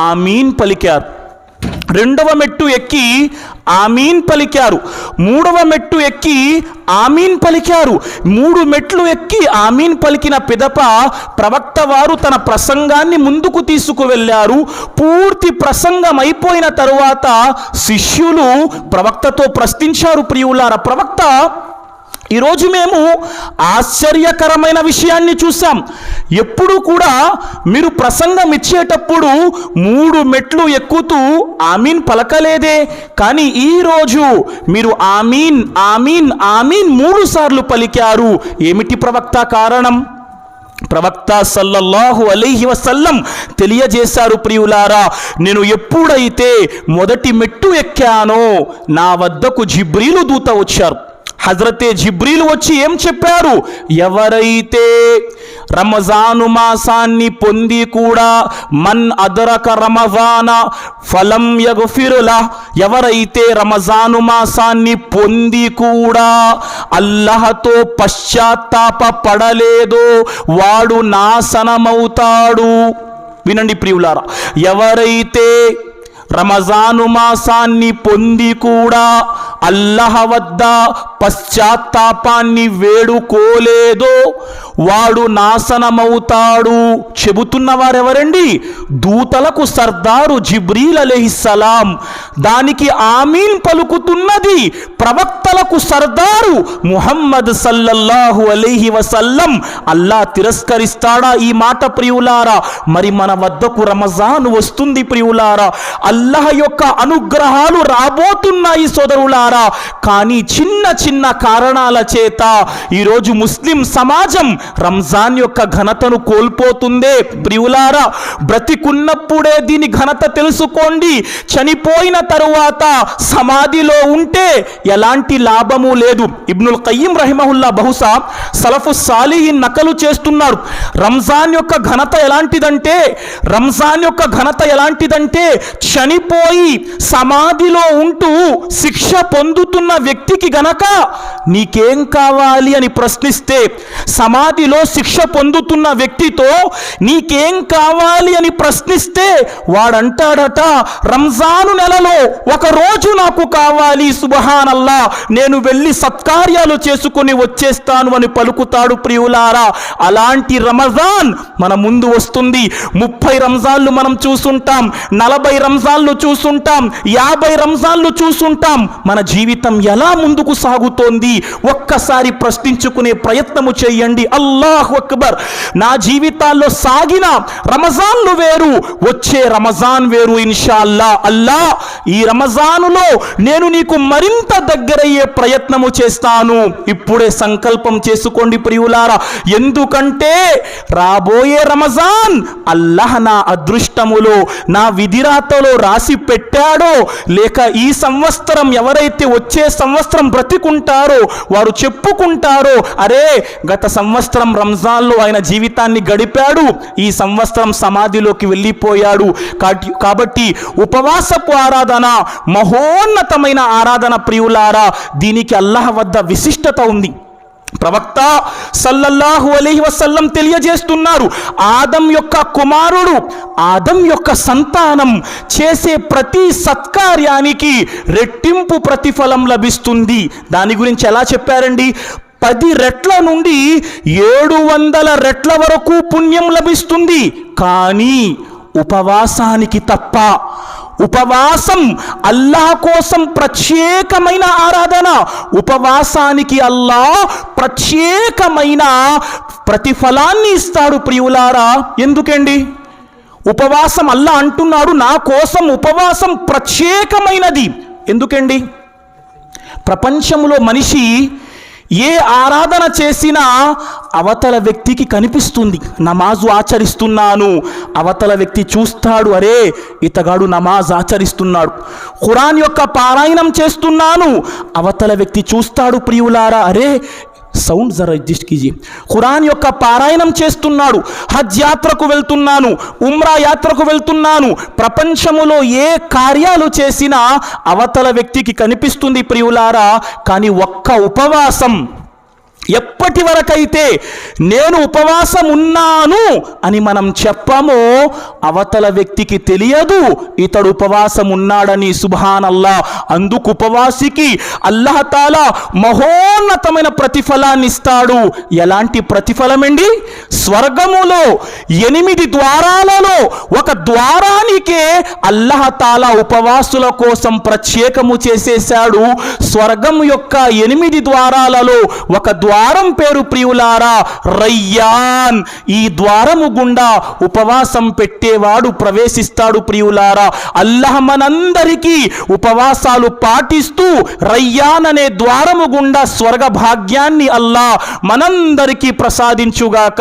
ఆమీన్ పలికారు. 2వ మెట్టు ఎక్కి ఆమీన్ పలికారు. 3వ మెట్టు ఎక్కి ఆమీన్ పలికారు. 3 మెట్లు ఎక్కి ఆమీన్ పలికిన పిదప ప్రవక్త వారు తన ప్రసంగాన్ని ముందుకు తీసుకువెళ్ళారు. పూర్తి ప్రసంగం అయిపోయిన తరువాత శిష్యులు ప్రవక్తతో ప్రశ్నించారు, ప్రియులారా ప్రవక్త, ఈరోజు మేము ఆశ్చర్యకరమైన విషయాన్ని చూసాం. ఎప్పుడు కూడా మీరు ప్రసంగం ఇచ్చేటప్పుడు 3 మెట్లు ఎక్కుతూ ఆమీన్ పలకలేదే, కానీ ఈరోజు మీరు ఆమీన్ ఆమీన్ ఆమీన్ 3 సార్లు పలికారు. ఏమిటి ప్రవక్త కారణం? ప్రవక్త సల్లల్లాహు అలైహి వసల్లం తెలియజేశారు, ప్రియులారా, నేను ఎప్పుడైతే మొదటి మెట్టు ఎక్కానో నా వద్దకు జిబ్రీలు దూత వచ్చారు. హజరతే జిబ్రీలు వచ్చి ఏం చెప్పారు? ఎవరైతే రమజాను మాసాన్ని పొంది కూడా మన్ అదరక రమజాన ఫలం యగ్ఫిరులా, ఎవరైతే రమజాను మాసాన్ని పొంది కూడా అల్లాహతో పశ్చాత్తాప పడలేదో వాడు నాశనమవుతాడు. వినండి ప్రియులారా, ఎవరైతే రమజాను మాసాన్ని పొంది కూడా అల్లాహ్ వద్ద పశ్చాత్తాపాన్ని వేడుకోలేదో వాడు నాశనమవుతాడు. చెబుతున్న వారెవరండి? దూతలకు సర్దారు జిబ్రీల్ అలైహిస్సలాం. దానికి ఆమీన్ పలుకుతున్నది ప్రవక్తలకు సర్దారు ముహమ్మద్ సల్లల్లాహు అలైహి వసల్లం. అల్లా తిరస్కరిస్తాడా ఈ మాట ప్రియులారా? మరి మన వద్దకు రమజాన్ వస్తుంది ప్రియులారా, అల్లాహ్ యొక్క అనుగ్రహాలు రాబోతున్నాయి సోదరులారా. కానీ చిన్న చిన్న కారణాల చేత ఈరోజు ముస్లిం సమాజం రంజాన్ యొక్క ఘనతను కోల్పోతుందే. ప్రియులారా, బ్రతికున్నప్పుడే దీని ఘనత తెలుసుకోండి. చనిపోయిన తరువాత సమాధిలో ఉంటే ఎలాంటి లాభము లేదు. ఇబ్నుల్ ఖయ్యిం రహిమహుల్లా బహుశా సలఫు సాలిహీన్ నకలు చేస్తున్నారు. రంజాన్ యొక్క ఘనత ఎలాంటిదంటే చనిపోయి సమాధిలో ఉంటూ శిక్ష పొందుతున్న వ్యక్తికి గనక నీకేం కావాలి అని ప్రశ్నిస్తే, సమాధిలో శిక్ష పొందుతున్న వ్యక్తితో నీకేం కావాలి అని ప్రశ్నిస్తే వాడంటాడట, రంజాను నెలలో ఒక రోజు నాకు కావాలి, సుబ్హానల్లా, నేను వెళ్ళి సత్కార్యాలు చేసుకొని వచ్చేస్తాను అని పలుకుతాడు. ప్రియులారా, అలాంటి రమజాన్ మన ముందు వస్తుంది. 30 రంజాన్లు మనం చూసుంటాం, 40 రంజాన్లు చూసుంటాం, 50 రంజాన్లు చూసుంటాం. మన జీవితం ఎలా ముందుకు సాగుతోంది ఒక్కసారి ప్రశ్నించుకునే ప్రయత్నము చేయండి. అల్లాహు అక్బర్. నా జీవితాల్లో సాగిన రమజాన్లు వేరు, వచ్చే రమజాన్ వేరు. ఇన్షాల్లా అల్లా, ఈ రమజానులో నేను నీకు మరింత దగ్గరయ్యే ప్రయత్నము చేస్తాను. ఇప్పుడే సంకల్పం చేసుకోండి ప్రియులారా. ఎందుకంటే రాబోయే రమజాన్ అల్లాహ్ నా అదృష్టములో, నా విధిరాతలో రాసి పెట్టాడో, లేక ఈ సంవత్సరం ఎవరైతే వచ్చే సంవత్సరం బ్రతికుంటారో వారు చెప్పుకుంటారో, అరే గత సంవత్సరం రంజాన్లో ఆయన జీవితాన్ని గడిపాడు, ఈ సంవత్సరం సమాధిలోకి వెళ్ళిపోయాడు. కాబట్టి ఉపవాసపు ఆరాధన మహోన్నతమైన ఆరాధన ప్రియులారా. దీనికి అల్లాహ్ వద్ద విశిష్టత ఉంది. ప్రవక్త సల్లల్లాహు అలైహి వసల్లం తెలియజేస్తున్నారు, ఆదం యొక్క కుమారుడు, ఆదం యొక్క సంతానం చేసే ప్రతి సత్కార్యానికి రెట్టింపు ప్రతిఫలం లభిస్తుంది. దాని గురించి ఎలా చెప్పారండి? 10 రెట్ల నుండి 700 రెట్ల వరకు పుణ్యం లభిస్తుంది. కానీ ఉపవాసానికి తప్ప. ఉపవాసం అల్లాహ్ కోసం ప్రత్యేకమైన ఆరాధన. ఉపవాసానికి అల్లాహ్ ప్రత్యేకమైన ప్రతిఫలాన్ని ఇస్తాడు ప్రియులారా. ఎందుకండి? ఉపవాసం అల్లాహ్ అంటున్నాడు, నా కోసం ఉపవాసం ప్రత్యేకమైనది. ఎందుకండి? ప్రపంచంలో మనిషి ఏ ఆరాధన చేసినా అవతల వ్యక్తికి కనిపిస్తుంది. నమాజు ఆచరిస్తున్నాను, అవతల వ్యక్తి చూస్తాడు, అరే ఇతగాడు నమాజ్ ఆచరిస్తున్నాడు. ఖురాన్ యొక్క పారాయణం చేస్తున్నాను, అవతల వ్యక్తి చూస్తాడు ప్రియులారా, అరే సౌండ్ జరా అడ్జస్ట్ కీజియే. ఖురాన్ యొక్క పారాయణం చేస్తున్నాడు. హజ్ యాత్రకు వెళ్తున్నాను, ఉమ్రా యాత్రకు వెళ్తున్నాను. ప్రపంచములో ఏ కార్యాలు చేసినా అవతల వ్యక్తికి కనిపిస్తుంది ప్రియులారా. కానీ ఒక్క ఉపవాసం, ఎప్పటి వరకైతే నేను ఉపవాసం ఉన్నాను అని మనం చెప్పమో అవతల వ్యక్తికి తెలియదు ఇతడు ఉపవాసం ఉన్నాడని. సుబ్హానల్లా. అందుకు ఉపవాసికి అల్లాహ్ తాలా మహోన్నతమైన ప్రతిఫలాన్ని ఇస్తాడు. ఎలాంటి ప్రతిఫలమండి? స్వర్గములో 8 ద్వారాలలో ఒక ద్వారానికే అల్లాహ్ తాలా ఉపవాసుల కోసం ప్రత్యేకము చేసేశాడు. స్వర్గం యొక్క 8 ద్వారాలలో ఒక ద్వారం పేరు ప్రియులారా రయ్యాన్. ఈ ద్వారము గుండా ఉపవాసం పెట్టేవాడు ప్రవేశిస్తాడు ప్రియులారా. అల్లాహ్ మనందరికీ ఉపవాసాలు పాటిస్తూ రయ్యాన్ అనే ద్వారము గుండా స్వర్గ భాగ్యాన్ని అల్లాహ్ మనందరికీ ప్రసాదించుగాక.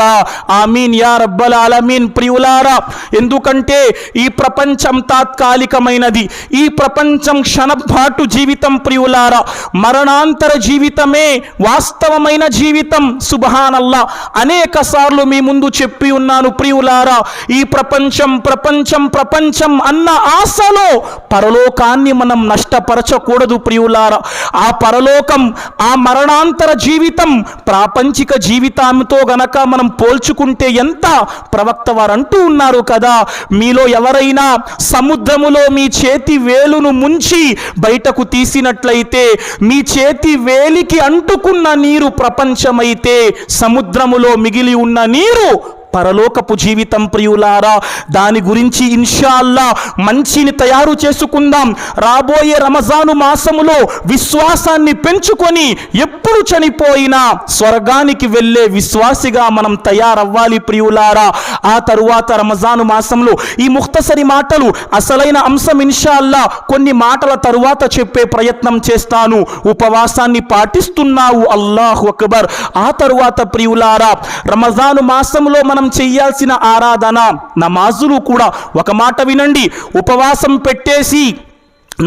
ఆమీన్ యా రబ్బల్ ఆలమీన్. ప్రియులారా, ఎందుకంటే ఈ ప్రపంచం తాత్కాలికమైనది. ఈ ప్రపంచం క్షణపాటు జీవితం ప్రియులారా. మరణాంతర జీవితమే వాస్తవమైన జీవితం. సుబ్హానల్లా. అనేక సార్లు మీ ముందు చెప్పి ఉన్నాను ప్రియులారా, ఈ ప్రపంచం ప్రపంచం ప్రపంచం అన్న ఆశలో పరలోకాన్ని మనం నష్టపరచకూడదు ప్రియులారా. ఆ పరలోకం, ఆ మరణాంతర జీవితం ప్రాపంచిక జీవితంతో గనక మనం పోల్చుకుంటే ఎంత? ప్రవక్త వారు అంటూ ఉన్నారు కదా, మీలో ఎవరైనా సముద్రములో మీ చేతి వేలును ముంచి బయటకు తీసినట్లయితే మీ చేతి వేలికి అంటుకున్న నీరు ప్రపంచమైతే సముద్రములో మిగిలి ఉన్న నీరు పరలోకపు జీవితం ప్రియులారా. దాని గురించి ఇన్షా అల్లా మంచిని తయారు చేసుకుందాం. రాబోయే రమజాను మాసములో విశ్వాసాన్ని పెంచుకొని ఎప్పుడు చనిపోయినా స్వర్గానికి వెళ్ళే విశ్వాసిగా మనం తయారవ్వాలి ప్రియులారా. ఆ తరువాత రమజాను మాసంలో ఈ ముఖ్తసరి మాటలు అసలైన అంశం ఇన్షా అల్లా కొన్ని మాటల తరువాత చెప్పే ప్రయత్నం చేస్తాను. ఉపవాసాన్ని పాటిస్తున్నావు, అల్లాహు అక్బర్. ఆ తరువాత ప్రియులారా, రమజాను మాసంలో మనం చెయ్యాల్సిన ఆరాధన నమాజులు కూడా. ఒక మాట వినండి, ఉపవాసం పెట్టేసి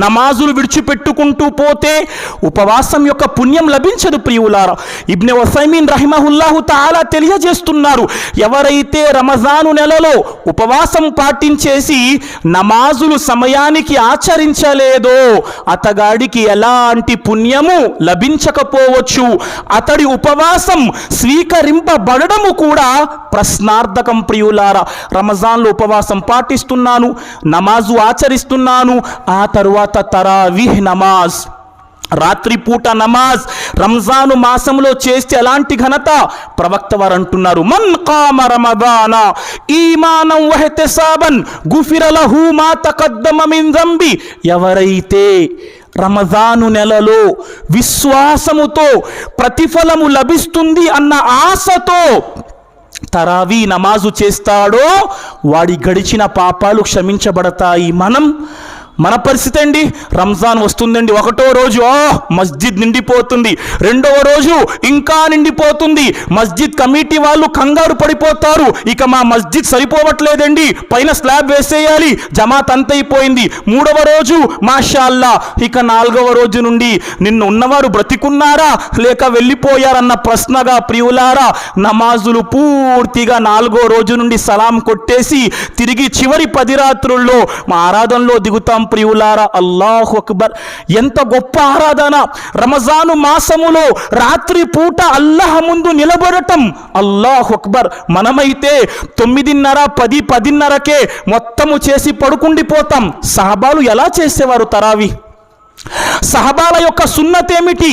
నమాజులు విడిచిపెట్టుకుంటూ పోతే ఉపవాసం యొక్క పుణ్యం లభించదు ప్రియులారా. ఇబ్నే ఉసైమీన్ రహిమహుల్లాహు తాలా తెలియజేస్తున్నారు, ఎవరైతే రమజాను నెలలో ఉపవాసం పాటించేసి నమాజులు సమయానికి ఆచరించలేదో అతగాడికి ఎలాంటి పుణ్యము లభించకపోవచ్చు. అతడి ఉపవాసం స్వీకరింపబడము కూడా ప్రశ్నార్థకం ప్రియులారా. రమజాన్లో ఉపవాసం పాటిస్తున్నాను, నమాజు ఆచరిస్తున్నాను, ఆ తరువాత తరావీహ్ నమాజ్, రాత్రిపూట నమాజ్ రంజాను మాసంలో చేస్తే ఎలాంటి ఘనత? ప్రవక్త వారు అంటున్నారు, మన్ ఖామ రమదాన ఈమానం వహ్తిసాబన్ గుఫిర లహు మా తఖద్దమ మిన్ జంబి. ఎవరైతే రమజాను నెలలో విశ్వాసముతో ప్రతిఫలము లభిస్తుంది అన్న ఆశతో తరావీ నమాజు చేస్తాడో వాడి గడిచిన పాపాలు క్షమించబడతాయి. మన పరిస్థితి అండి, రంజాన్ వస్తుందండి, ఒకటో రోజు మస్జిద్ నిండిపోతుంది, రెండవ రోజు ఇంకా నిండిపోతుంది, మస్జిద్ కమిటీ వాళ్ళు కంగారు పడిపోతారు, ఇక మా మస్జిద్ సరిపోవట్లేదండి, పైన స్లాబ్ వేసేయాలి, జమాత్ అంతైపోయింది. మూడవ రోజు మాషా అల్లా, ఇక నాలుగవ రోజు నుండి నిన్ను ఉన్నవారు బ్రతికున్నారా లేక వెళ్ళిపోయారన్న ప్రశ్నగా ప్రియులారా నమాజులు పూర్తిగా నాలుగో రోజు నుండి సలాం కొట్టేసి తిరిగి చివరి 10 రాత్రుల్లో మా ఆరాధనలో దిగుతాం ప్రియులారా. అల్లాహు అక్బర్, ఎంత గొప్ప ఆరాధన! రమజాను మాసములో రాత్రి పూట అల్లాహ్ ముందు నిలబడటం, అల్లాహు అక్బర్. మనమైతే 9:30, 10, 10:30కే మొత్తము చేసి పడుకుండిపోతాం. సహబాలు ఎలా చేసేవారు తరావి? సహబాల యొక్క సున్నత్ ఏమిటి?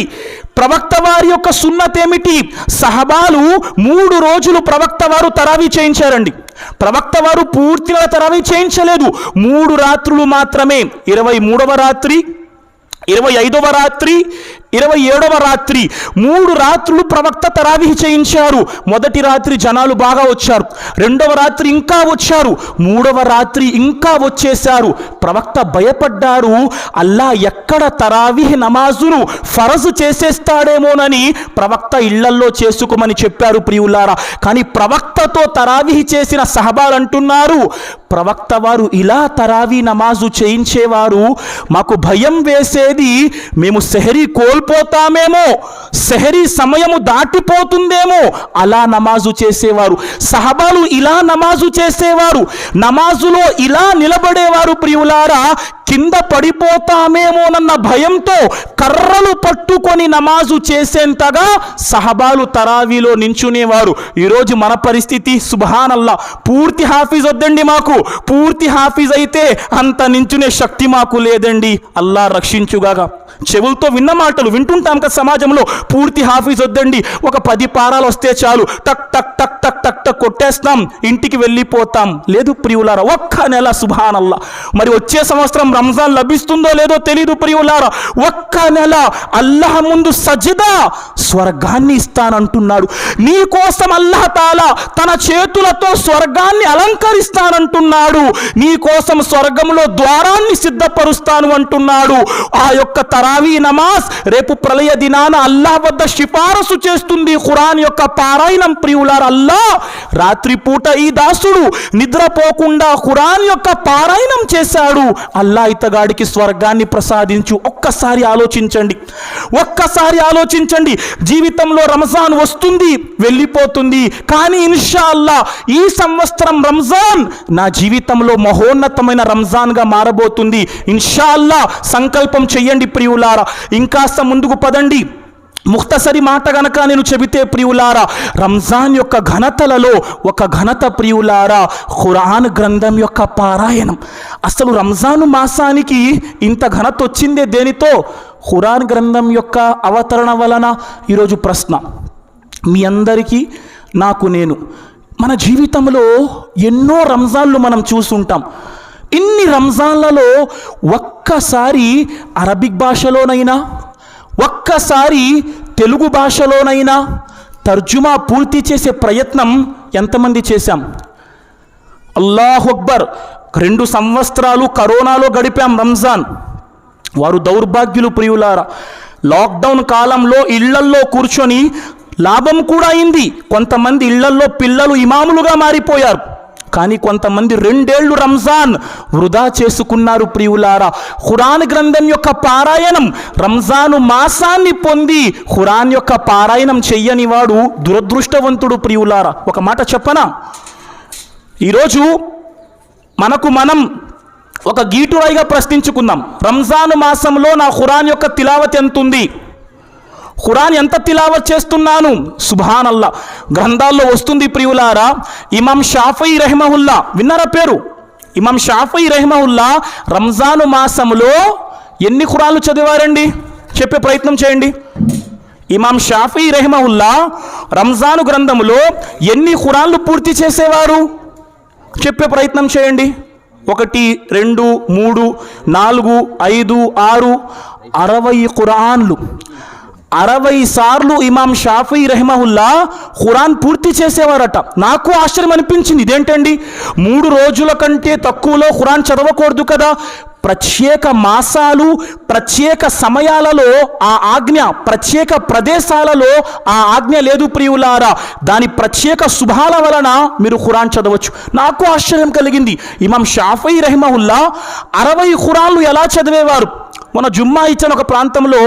ప్రవక్త వారి యొక్క సున్నత్ ఏమిటి? సహబాలు 3 రోజులు ప్రవక్త వారు తరావీ చేయించారండి. ప్రవక్త వారు పూర్తిగా తరావీ చేయించలేదు, 3 రాత్రులు మాత్రమే. 23వ రాత్రి, 25వ రాత్రి, 27వ రాత్రి, 3 రాత్రులు ప్రవక్త తరావీహ్ చేయించారు. మొదటి రాత్రి జనాలు బాగా వచ్చారు, రెండవ రాత్రి ఇంకా వచ్చారు, 3వ రాత్రి ఇంకా వచ్చేశారు. ప్రవక్త భయపడ్డారు, అల్లా ఎక్కడ తరావీహ్ నమాజును ఫరజు చేసేస్తాడేమోనని ప్రవక్త ఇళ్లల్లో చేసుకోమని చెప్పారు ప్రియులారా. కానీ ప్రవక్తతో తరావీహ్ చేసిన సహబాలు అంటున్నారు, ప్రవక్త వారు ఇలా తరావీ నమాజు చేయించేవారు, మాకు భయం వేసేది మేము సెహరీ కోల్పోతామేమో, సెహరీ సమయము దాటిపోతుందేమో, అలా నమాజు చేసేవారు. సహబాలు ఇలా నమాజు చేసేవారు, నమాజులో ఇలా నిలబడేవారు ప్రియులారా. కింద పడిపోతామేమోనన్న భయంతో కర్రలు పట్టుకొని నమాజు చేసేంతగా సహబాలు తరావీలో నించునేవారు. ఈరోజు మన పరిస్థితి సుబ్హానల్లా, పూర్తి హాఫీజ్ వద్దండి మాకు, పూర్తి హాఫీజ్ అయితే అంత నించునే శక్తి మాకు లేదండి, అల్లా రక్షించుగాక. చెవులతో విన్న మాటలు వింటుంటాం కదా సమాజంలో, పూర్తి హాఫీజ్ వద్దండి, ఒక 10 పారాలు వస్తే చాలు, టక్ టక్ టక్ టక్ టక్ టక్ కొట్టేస్తాం, ఇంటికి వెళ్ళిపోతాం. లేదు ప్రియులారా, ఒక్క నెల సుబ్హానల్లా. మరి వచ్చే సంవత్సరం రంజాన్ లభిస్తుందో లేదో తెలీదు ప్రియులారా. ఒక్క నెల అల్లాహ్ ముందు సజ్దా, స్వర్గాన్ని ఇస్తానంటున్నాడు. నీ కోసం అల్లాహ్ తాలా తన చేతులతో స్వర్గాన్ని అలంకరిస్తానంటున్నాడు. నీ కోసం స్వర్గంలో ద్వారాన్ని సిద్ధపరుస్తాను అంటున్నాడు. ఆ యొక్క తరావీ నమాజ్ రేపు ప్రళయ దినాన అల్లాహ్ వద్ద సిఫారసు చేస్తుంది. ఖురాన్ యొక్క పారాయణం ప్రియులారా. అల్లాహ్ రాత్రిపూట ఈ దాసుడు నిద్రపోకుండా ఖురాన్ యొక్క పారాయణం చేశాడు, అల్లాహ్ ఇతగాడికి స్వర్గాన్ని ప్రసాదించు. ఒక్కసారి ఆలోచించండి, ఒక్కసారి ఆలోచించండి. జీవితంలో రంజాన్ వస్తుంది వెళ్ళిపోతుంది, కానీ ఇన్షా అల్లాహ్ ఈ సంవత్సరం రంజాన్ నా జీవితంలో మహోన్నతమైన రంజాన్గా మారబోతుంది. ఇన్షా అల్లాహ్ సంకల్పం చెయ్యండి ప్రియులారా. ఇంకాస్త ముందుకు పదండి. ముఖ్తసరి మాట గనక నేను చెబితే ప్రియులారా, రంజాన్ యొక్క ఘనతలలో ఒక ఘనత ప్రియులారా ఖురాన్ గ్రంథం యొక్క పారాయణం. అసలు రంజాను మాసానికి ఇంత ఘనత వచ్చిందే దేనితో? ఖురాన్ గ్రంథం యొక్క అవతరణ వలన. ఈరోజు ప్రశ్న మీ అందరికీ, నాకు నేను, మన జీవితంలో ఎన్నో రంజాన్లు మనం చూసుంటాం. ఇన్ని రంజాన్లలో ఒక్కసారి అరబిక్ భాషలోనైనా, ఒక్కసారి తెలుగు భాషలోనైనా తర్జుమా పూర్తి చేసే ప్రయత్నం ఎంతమంది చేశాం? అల్లాహు అక్బర్. 2 సంవత్సరాలు కరోనాలో గడిపాం రంజాన్. వారు దౌర్భాగ్యులు ప్రియులారా. లాక్డౌన్ కాలంలో ఇళ్లల్లో కూర్చొని లాభం కూడా అయింది. కొంతమంది ఇళ్లల్లో పిల్లలు ఇమాములుగా మారిపోయారు. కానీ కొంతమంది 2 ఏళ్ళు రంజాన్ వృధా చేసుకున్నారు ప్రియులారా. ఖురాన్ గ్రంథం యొక్క పారాయణం, రంజాను మాసాన్ని పొంది ఖురాన్ యొక్క పారాయణం చెయ్యని వాడు దురదృష్టవంతుడు ప్రియులారా. ఒక మాట చెప్పనా, ఈరోజు మనకు మనం ఒక గీటురాయిగా ప్రశ్నించుకుందాం. రంజాను మాసంలో నా ఖురాన్ యొక్క తిలావత్ ఎంత ఉంది? ఖురాన్ ఎంత తిలావత్ చేస్తున్నాను? సుబ్హానల్లా. గ్రంథాల్లో వస్తుంది ప్రియులారా, ఇమాం షాఫీ రహిమహుల్లా, విన్నారా పేరు? ఇమాం షాఫీ రహిమహుల్లా రంజాను మాసంలో ఎన్ని ఖురాన్లు చదివారండి? చెప్పే ప్రయత్నం చేయండి. ఇమాం షాఫీ రహిమహుల్లా రంజాను గ్రంథములో ఎన్ని ఖురాన్లు పూర్తి చేసేవారు? చెప్పే ప్రయత్నం చేయండి. 1, 2, 3, 4, 5, 6, 60 ఖురాన్లు. 60 సార్లు ఇమాం షాఫీ రహిమహుల్లా ఖురాన్ పూర్తి చేసేవారట. నాకు ఆశ్చర్యం అనిపించింది. ఇదేంటండి, 3 రోజుల కంటే తక్కువలో ఖురాన్ చదవకూడదు కదా? ప్రత్యేక మాసాలు, ప్రత్యేక సమయాలలో ఆ ఆజ్ఞ, ప్రత్యేక ప్రదేశాలలో ఆ ఆజ్ఞ లేదు ప్రియులారా. దాని ప్రత్యేక శుభాల వలన మీరు ఖురాన్ చదవచ్చు. నాకు ఆశ్చర్యం కలిగింది. ఇమాం షాఫీ రహిమహుల్లా 60 ఖురాన్లు ఎలా చదివేవారు? మన జుమ్మా ఇచ్చిన ఒక ప్రాంతంలో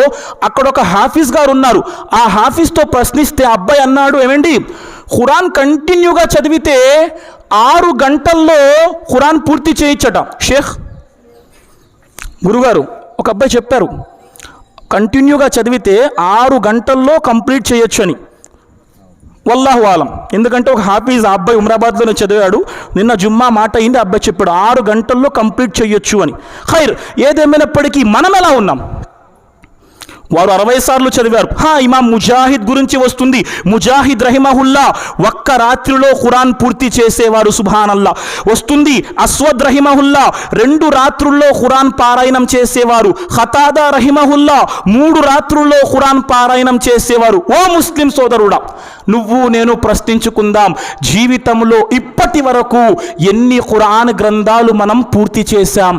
అక్కడ ఒక హాఫీజ్ గారు ఉన్నారు. ఆ హాఫీజ్తో ప్రశ్నిస్తే అబ్బాయి అన్నాడు, ఏమండి ఖురాన్ కంటిన్యూగా చదివితే 6 గంటల్లో ఖురాన్ పూర్తి చేయొచ్చట. షేఖ్ గురుగారు, ఒక అబ్బాయి చెప్పారు కంటిన్యూగా చదివితే 6 గంటల్లో కంప్లీట్ చేయొచ్చు అని. వల్లాహు ఆలం. ఎందుకంటే ఒక హాఫీజ్ ఆ అబ్బాయి ఉమరాబాద్లోనే చదివాడు. నిన్న జుమ్మా మాట అయింది, అబ్బాయి చెప్పాడు 6 గంటల్లో కంప్లీట్ చేయొచ్చు అని. ఖైర్, ఏదేమైనప్పటికీ మనం ఎలా ఉన్నాం? వారు 60 సార్లు చదివారు. ఇమాం ముజాహిద్ గురించి వస్తుంది. ముజాహిద్ రహిమహుల్లా ఒక్క రాత్రిలో ఖురాన్ పూర్తి చేసేవారు. సుబ్హానల్లా. వస్తుంది అస్వద్ రహిమహుల్లా 2 రాత్రుల్లో ఖురాన్ పారాయణం చేసేవారు. ఖతాదా రహిమహుల్లా 3 రాత్రుల్లో ఖురాన్ పారాయణం చేసేవారు. ఓ ముస్లిం సోదరుడా, నువ్వు నేను ప్రశ్నించుకుందాం, జీవితంలో ఇప్పటి వరకు ఎన్ని ఖురాన్ గ్రంథాలు మనం పూర్తి చేశాం?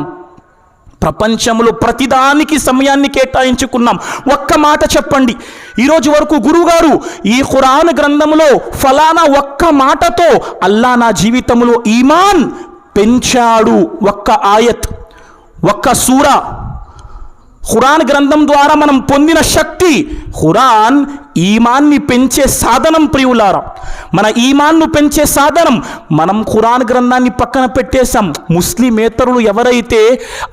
ప్రపంచంలో ప్రతిదానికి సమయాన్ని కేటాయించుకున్నాం. ఒక్క మాట చెప్పండి, ఈరోజు వరకు గురువుగారు ఈ ఖురాన్ గ్రంథంలో ఫలానా ఒక్క మాటతో అల్లా నా జీవితంలో ఈమాన్ పెంచాడు, ఒక్క ఆయత్, ఒక్క సూరా, ఖురాన్ గ్రంథం ద్వారా మనం పొందిన శక్తి. ఖురాన్ ఈమాన్ని పెంచే సాధనం ప్రియులారా. మన ఈమాన్ను పెంచే సాధనం. మనం ఖురాన్ గ్రంథాన్ని పక్కన పెట్టేశాం. ముస్లిమేతరులు ఎవరైతే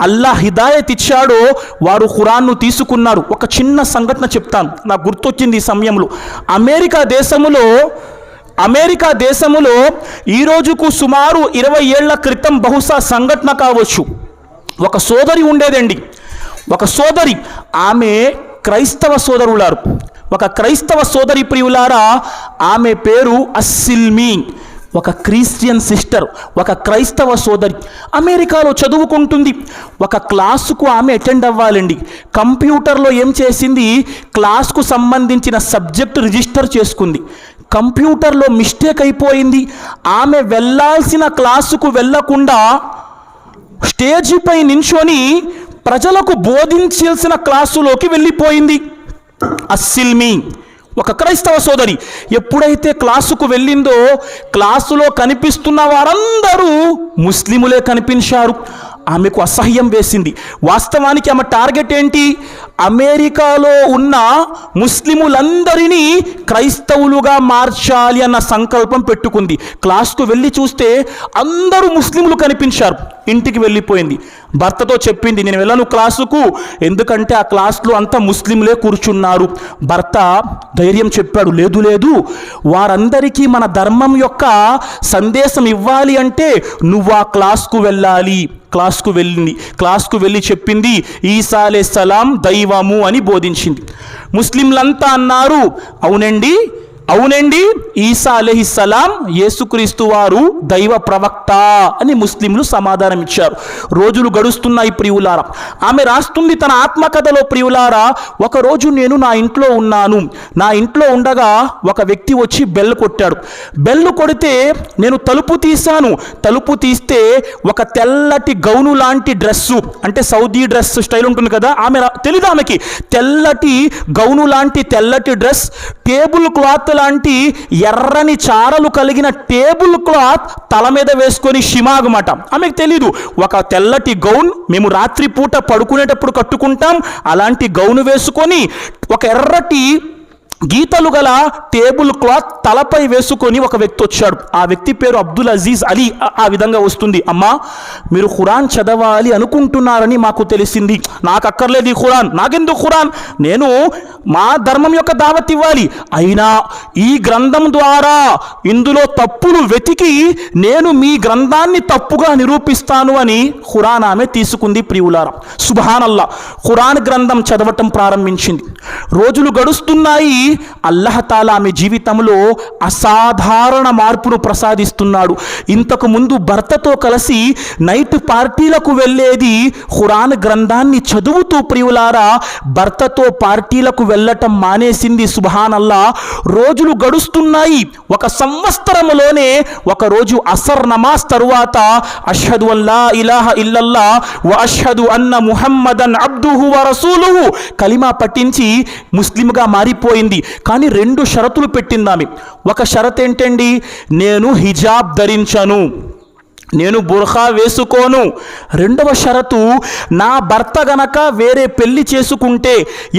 అల్లా హిదాయత్ ఇచ్చాడో వారు ఖురాన్ను తీసుకున్నారు. ఒక చిన్న సంఘటన చెప్తాను, నాకు గుర్తొచ్చింది ఈ సమయంలో. అమెరికా దేశములో ఈ రోజుకు సుమారు 20 ఏళ్ల క్రితం బహుశా సంఘటన కావచ్చు. ఒక సోదరి ఉండేదండి. ఒక సోదరి, ఆమె క్రైస్తవ సోదరులారు. ఒక క్రైస్తవ సోదరి ప్రియులారా, ఆమె పేరు అస్సిల్మీ. ఒక క్రిస్టియన్ సిస్టర్, ఒక క్రైస్తవ సోదరి అమెరికాలో చదువుకుంటుంది. ఒక క్లాసుకు ఆమె అటెండ్ అవ్వాలండి. కంప్యూటర్లో ఏం చేసింది, క్లాస్కు సంబంధించిన సబ్జెక్ట్ రిజిస్టర్ చేసుకుంది. కంప్యూటర్లో మిస్టేక్ అయిపోయింది. ఆమె వెళ్ళాల్సిన క్లాసుకు వెళ్ళకుండా స్టేజిపై నించొని ప్రజలకు బోధించాల్సిన క్లాసులోకి వెళ్ళిపోయింది. అస్సిల్మీ ఒక క్రైస్తవ సోదరి ఎప్పుడైతే క్లాసుకు వెళ్ళిందో క్లాసులో కనిపిస్తున్న వారందరూ ముస్లిములే కనిపించారు. ఆమెకు అసహ్యం వేసింది. వాస్తవానికి ఆమె టార్గెట్ ఏంటి? అమెరికాలో ఉన్న ముస్లిములందరినీ క్రైస్తవులుగా మార్చాలి అన్న సంకల్పం పెట్టుకుంది. క్లాస్కు వెళ్ళి చూస్తే అందరూ ముస్లిములు కనిపించారు. ఇంటికి వెళ్ళిపోయింది. భర్తతో చెప్పింది, నేను వెళ్ళను క్లాసుకు, ఎందుకంటే ఆ క్లాస్లో అంతా ముస్లింలే కూర్చున్నారు. భర్త ధైర్యం చెప్పాడు, లేదు లేదు, వారందరికీ మన ధర్మం యొక్క సందేశం ఇవ్వాలి అంటే నువ్వు ఆ క్లాస్కు వెళ్ళాలి. క్లాస్కు వెళ్ళి చెప్పింది, ఈసా అలైహిస్సలాం దైవము అని బోధించింది. ముస్లింలంతా అన్నారు, అవునండి అవునండి, ఈసా అలైహిస్సలాం యేసుక్రీస్తు వారు దైవ ప్రవక్త అని ముస్లింలు సమాధానం ఇచ్చారు. రోజులు గడుస్తున్నాయి ప్రియులారా. ఆమె రాస్తుంది తన ఆత్మకథలో, ప్రియులారా, ఒకరోజు నేను నా ఇంట్లో ఉన్నాను. నా ఇంట్లో ఉండగా ఒక వ్యక్తి వచ్చి బెల్ కొట్టాడు. బెల్ కొడితే నేను తలుపు తీశాను. తలుపు తీస్తే ఒక తెల్లటి గౌను లాంటి డ్రెస్సు, అంటే సౌదీ డ్రెస్ స్టైల్ ఉంటుంది కదా, తెలీదు ఆమెకి, తెల్లటి గౌను లాంటి తెల్లటి డ్రెస్, టేబుల్ క్లాత్ లాంటి ఎర్రని చారలు కలిగిన టేబుల్ క్లాత్ తల మీద వేసుకొని షిమాగమాట. ఆమెకు తెలీదు. ఒక తెల్లటి గౌన్ మేము రాత్రి పూట పడుకునేటప్పుడు కట్టుకుంటాం, అలాంటి గౌను వేసుకొని ఒక ఎర్రటి గీతలు గల టేబుల్ క్లాత్ తలపై వేసుకొని ఒక వ్యక్తి వచ్చాడు. ఆ వ్యక్తి పేరు అబ్దుల్ అజీజ్ అలీ. ఆ విధంగా వస్తుంది, అమ్మా మీరు ఖురాన్ చదవాలి అనుకుంటున్నారని మాకు తెలిసింది. నాకు అక్కర్లేదు ఈ ఖురాన్, నాకెందుకు ఖురాన్, నేను మా ధర్మం యొక్క దావత్ ఇవ్వాలి. అయినా ఈ గ్రంథం ద్వారా ఇందులో తప్పులు వెతికి నేను మీ గ్రంథాన్ని తప్పుగా నిరూపిస్తాను అని ఖురాన్ ఆమె తీసుకుంది. ప్రియులారా, సుబ్హానల్లా, ఖురాన్ గ్రంథం చదవటం ప్రారంభించింది. రోజులు గడుస్తున్నాయి. అల్లాహ్ ఆమె జీవితంలో అసాధారణ మార్పును ప్రసాదిస్తున్నాడు. ఇంతకు ముందు భర్తతో కలిసి నైట్ పార్టీలకు వెళ్ళేది. ఖురాన్ గ్రంథాన్ని చదువుతూ ప్రియులారా భర్తతో పార్టీలకు వెళ్ళటం మానేసింది. సుబ్హానల్లా, రోజులు గడుస్తున్నాయి. ఒక సంవత్సరములోనే ఒకరోజు అసర్ నమాజ్ తరువాత అష్హదు అల్లా ఇలాహ ఇల్లల్లా వ అష్హదు అన్న ముహమ్మదన్ అబ్దుహు వ రసూలుహు కలిమా పట్టించి ముస్లింగా మారిపోయింది. కానీ 2 షరతులు పెట్టింది ఆమె. ఒక షరత్ ఏంటండి, నేను హిజాబ్ ధరించను, నేను బుర్ఖా వేసుకోను. 2వ షరతు, నా భర్త గనక వేరే పెళ్లి చేసుకుంటే,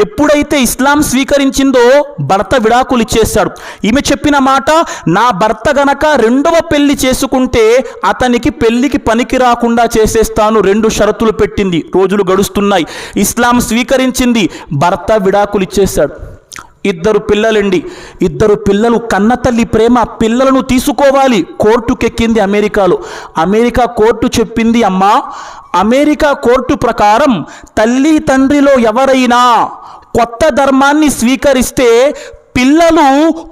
ఎప్పుడైతే ఇస్లాం స్వీకరించిందో భర్త విడాకులు ఇచ్చేశాడు. ఈమె చెప్పిన మాట, నా భర్త గనక 2వ పెళ్లి చేసుకుంటే అతనికి పెళ్లికి పనికి రాకుండా చేసేస్తాను. 2 షరతులు పెట్టింది. రోజులు గడుస్తున్నాయి. ఇస్లాం స్వీకరించింది, భర్త విడాకులు ఇచ్చేశాడు. 2 పిల్లలండి. 2 పిల్లలు, కన్న తల్లి ప్రేమ, పిల్లలను తీసుకోవాలి. కోర్టుకెక్కింది అమెరికాలో. అమెరికా కోర్టు చెప్పింది, అమ్మా అమెరికా కోర్టు ప్రకారం తల్లి తండ్రిలో ఎవరైనా కొత్త ధర్మాన్ని స్వీకరిస్తే పిల్లలు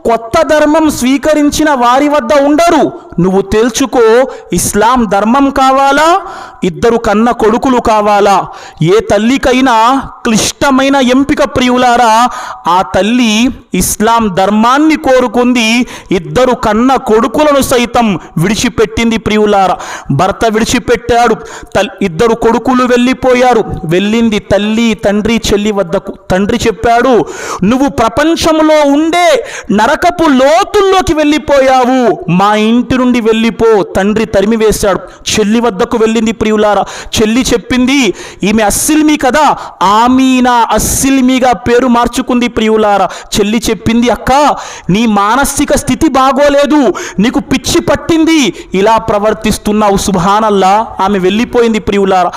కొత్త ధర్మం స్వీకరించిన వారి వద్ద ఉండరు. నువ్వు తెలుసుకో, ఇస్లాం ధర్మం కావాలా, 2 కన్న కొడుకులు కావాలా? ఏ తల్లికైనా క్లిష్టమైన ఎంపిక ప్రియులారా. ఆ తల్లి ఇస్లాం ధర్మాన్ని కోరుకుంది. 2 కన్న కొడుకులను సైతం విడిచిపెట్టింది ప్రియులారా. భర్త విడిచిపెట్టాడు, 2 కొడుకులు వెళ్ళిపోయారు. వెళ్ళింది తల్లి తండ్రి చెల్లి వద్దకు. తండ్రి చెప్పాడు, నువ్వు ప్రపంచంలో ఉండే నరకపు లోతుల్లోకి వెళ్ళిపోయావు, మా ఇంటి నుండి వెళ్ళిపో. తండ్రి తరిమి వేశాడు. చెల్లి వద్దకు వెళ్ళింది ప్రియులారా. చెల్లి చెప్పింది, ఈమె అస్సిల్మి కదా, ఆమీనా అస్సిల్మిగా పేరు మార్చుకుంది ప్రియులారా. చెల్లి చెప్పింది, అక్క నీ మానసిక స్థితి బాగోలేదు, నీకు పిచ్చి పట్టింది, ఇలా ప్రవర్తిస్తున్నావు. సుబ్హానల్లా, ఆమె వెళ్ళిపోయింది ప్రియులారా.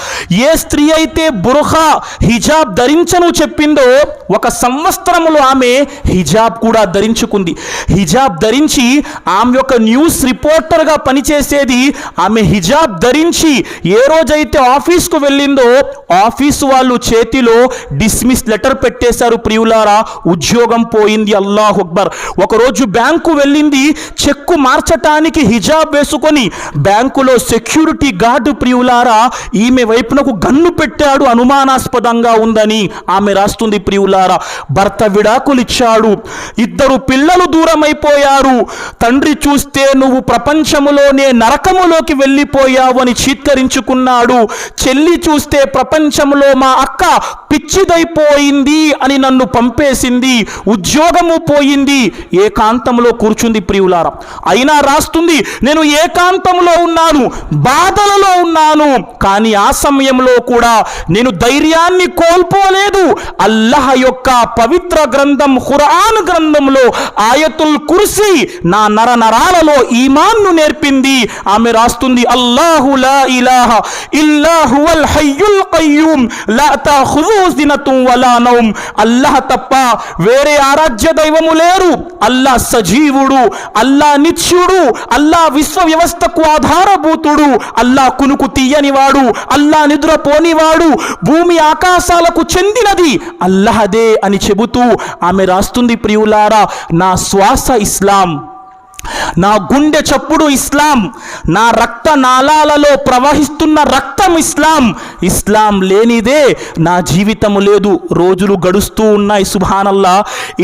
ఏ స్త్రీ అయితే బుర్ఖా హిజాబ్ ధరించను చెప్పిందో 1 సంవత్సరంలో ఆమె హిజాబ్ కూడా ధరించుకుంది. హిజాబ్ ధరించి ఆమె యొక్క న్యూస్ రిపోర్టర్గా పనిచేసేది. ఆమె హిజాబ్ ధరించి ఏ రోజైతే ఆఫీస్కు వెళ్ళిందో ఆఫీసు వాళ్ళు చేతిలో డిస్మిస్ లెటర్ పెట్టేశారు ప్రియులారా. ఉద్యోగం పోయింది. అల్లాహు అక్బర్. ఒకరోజు బ్యాంకు వెళ్ళింది. చెక్కు మార్చటానికి హిజాబ్ వేసుకొని బ్యాంకులో సెక్యూరిటీ గార్డు ప్రియులారా ఈమె వైపునకు గన్ను పెట్టాడు, అనుమానాస్పదంగా ఉందని ఆమె రాస్తుంది ప్రియులారా. భర్త విడాకులు ఇచ్చాడు. 2 పిల్లలు దూరమైపోయారు. తండ్రి చూస్తే నువ్వు ప్రపంచములోనే నరకములోకి వెళ్ళిపోయావు అని చీత్కరించుకున్నాడు. చెల్లి చూస్తే ప్రపంచంలో మా అక్క పిచ్చిదైపోయింది అని నన్ను పంపేసింది, ఉద్యోగము పోయింది. ఏకాంతంలో కూర్చుంది ప్రియులారా. అయినా రాస్తుంది, నేను ఏకాంతంలో ఉన్నాను, బాధలలో ఉన్నాను, కానీ ఆ సమయంలో కూడా నేను ధైర్యాన్ని కోల్పోలేదు. అల్లాహ్ యొక్క పవిత్ర గ్రంథం ఖురాన్ గ్రంథంలో ఆయతుల్ కుర్సీ నా నరాలలో ఈమాన్ను నేర్పింది. ఆమె రాస్తుంది, అల్లాహు లా ఇలాహ ఇల్లా హువల్ హయ్యుల్ ఖయ్యూమ్ లా తఖుజుహు సినతున్ వలా నౌమ్. అల్లాహ్ తప్ప వేరే ఆరాధ్య దైవము లేరు. అల్లాహ్ సజీవుడు, అల్లాహ్ నిత్యుడు, అల్లాహ్ విశ్వ వ్యవస్థకు ఆధారభూతుడు, అల్లాహ్ కునుకు తీయనివాడు, అల్లాహ్ నిద్రపోనివాడు, భూమి ఆకాశాలకు అల్లాహకు చెందినది, అల్లాహదే అని చెబుతూ ఆమె రాస్తుంది, ప్రియులారా, నా శ్వాస ఇస్లాం, నా గుండె చప్పుడు ఇస్లాం, నా రక్త నాళాలలో ప్రవహిస్తున్న రక్తం ఇస్లాం, ఇస్లాం లేనిదే నా జీవితము లేదు. రోజులు గడుస్తూ ఉన్నాయి. సుబ్హానల్లా.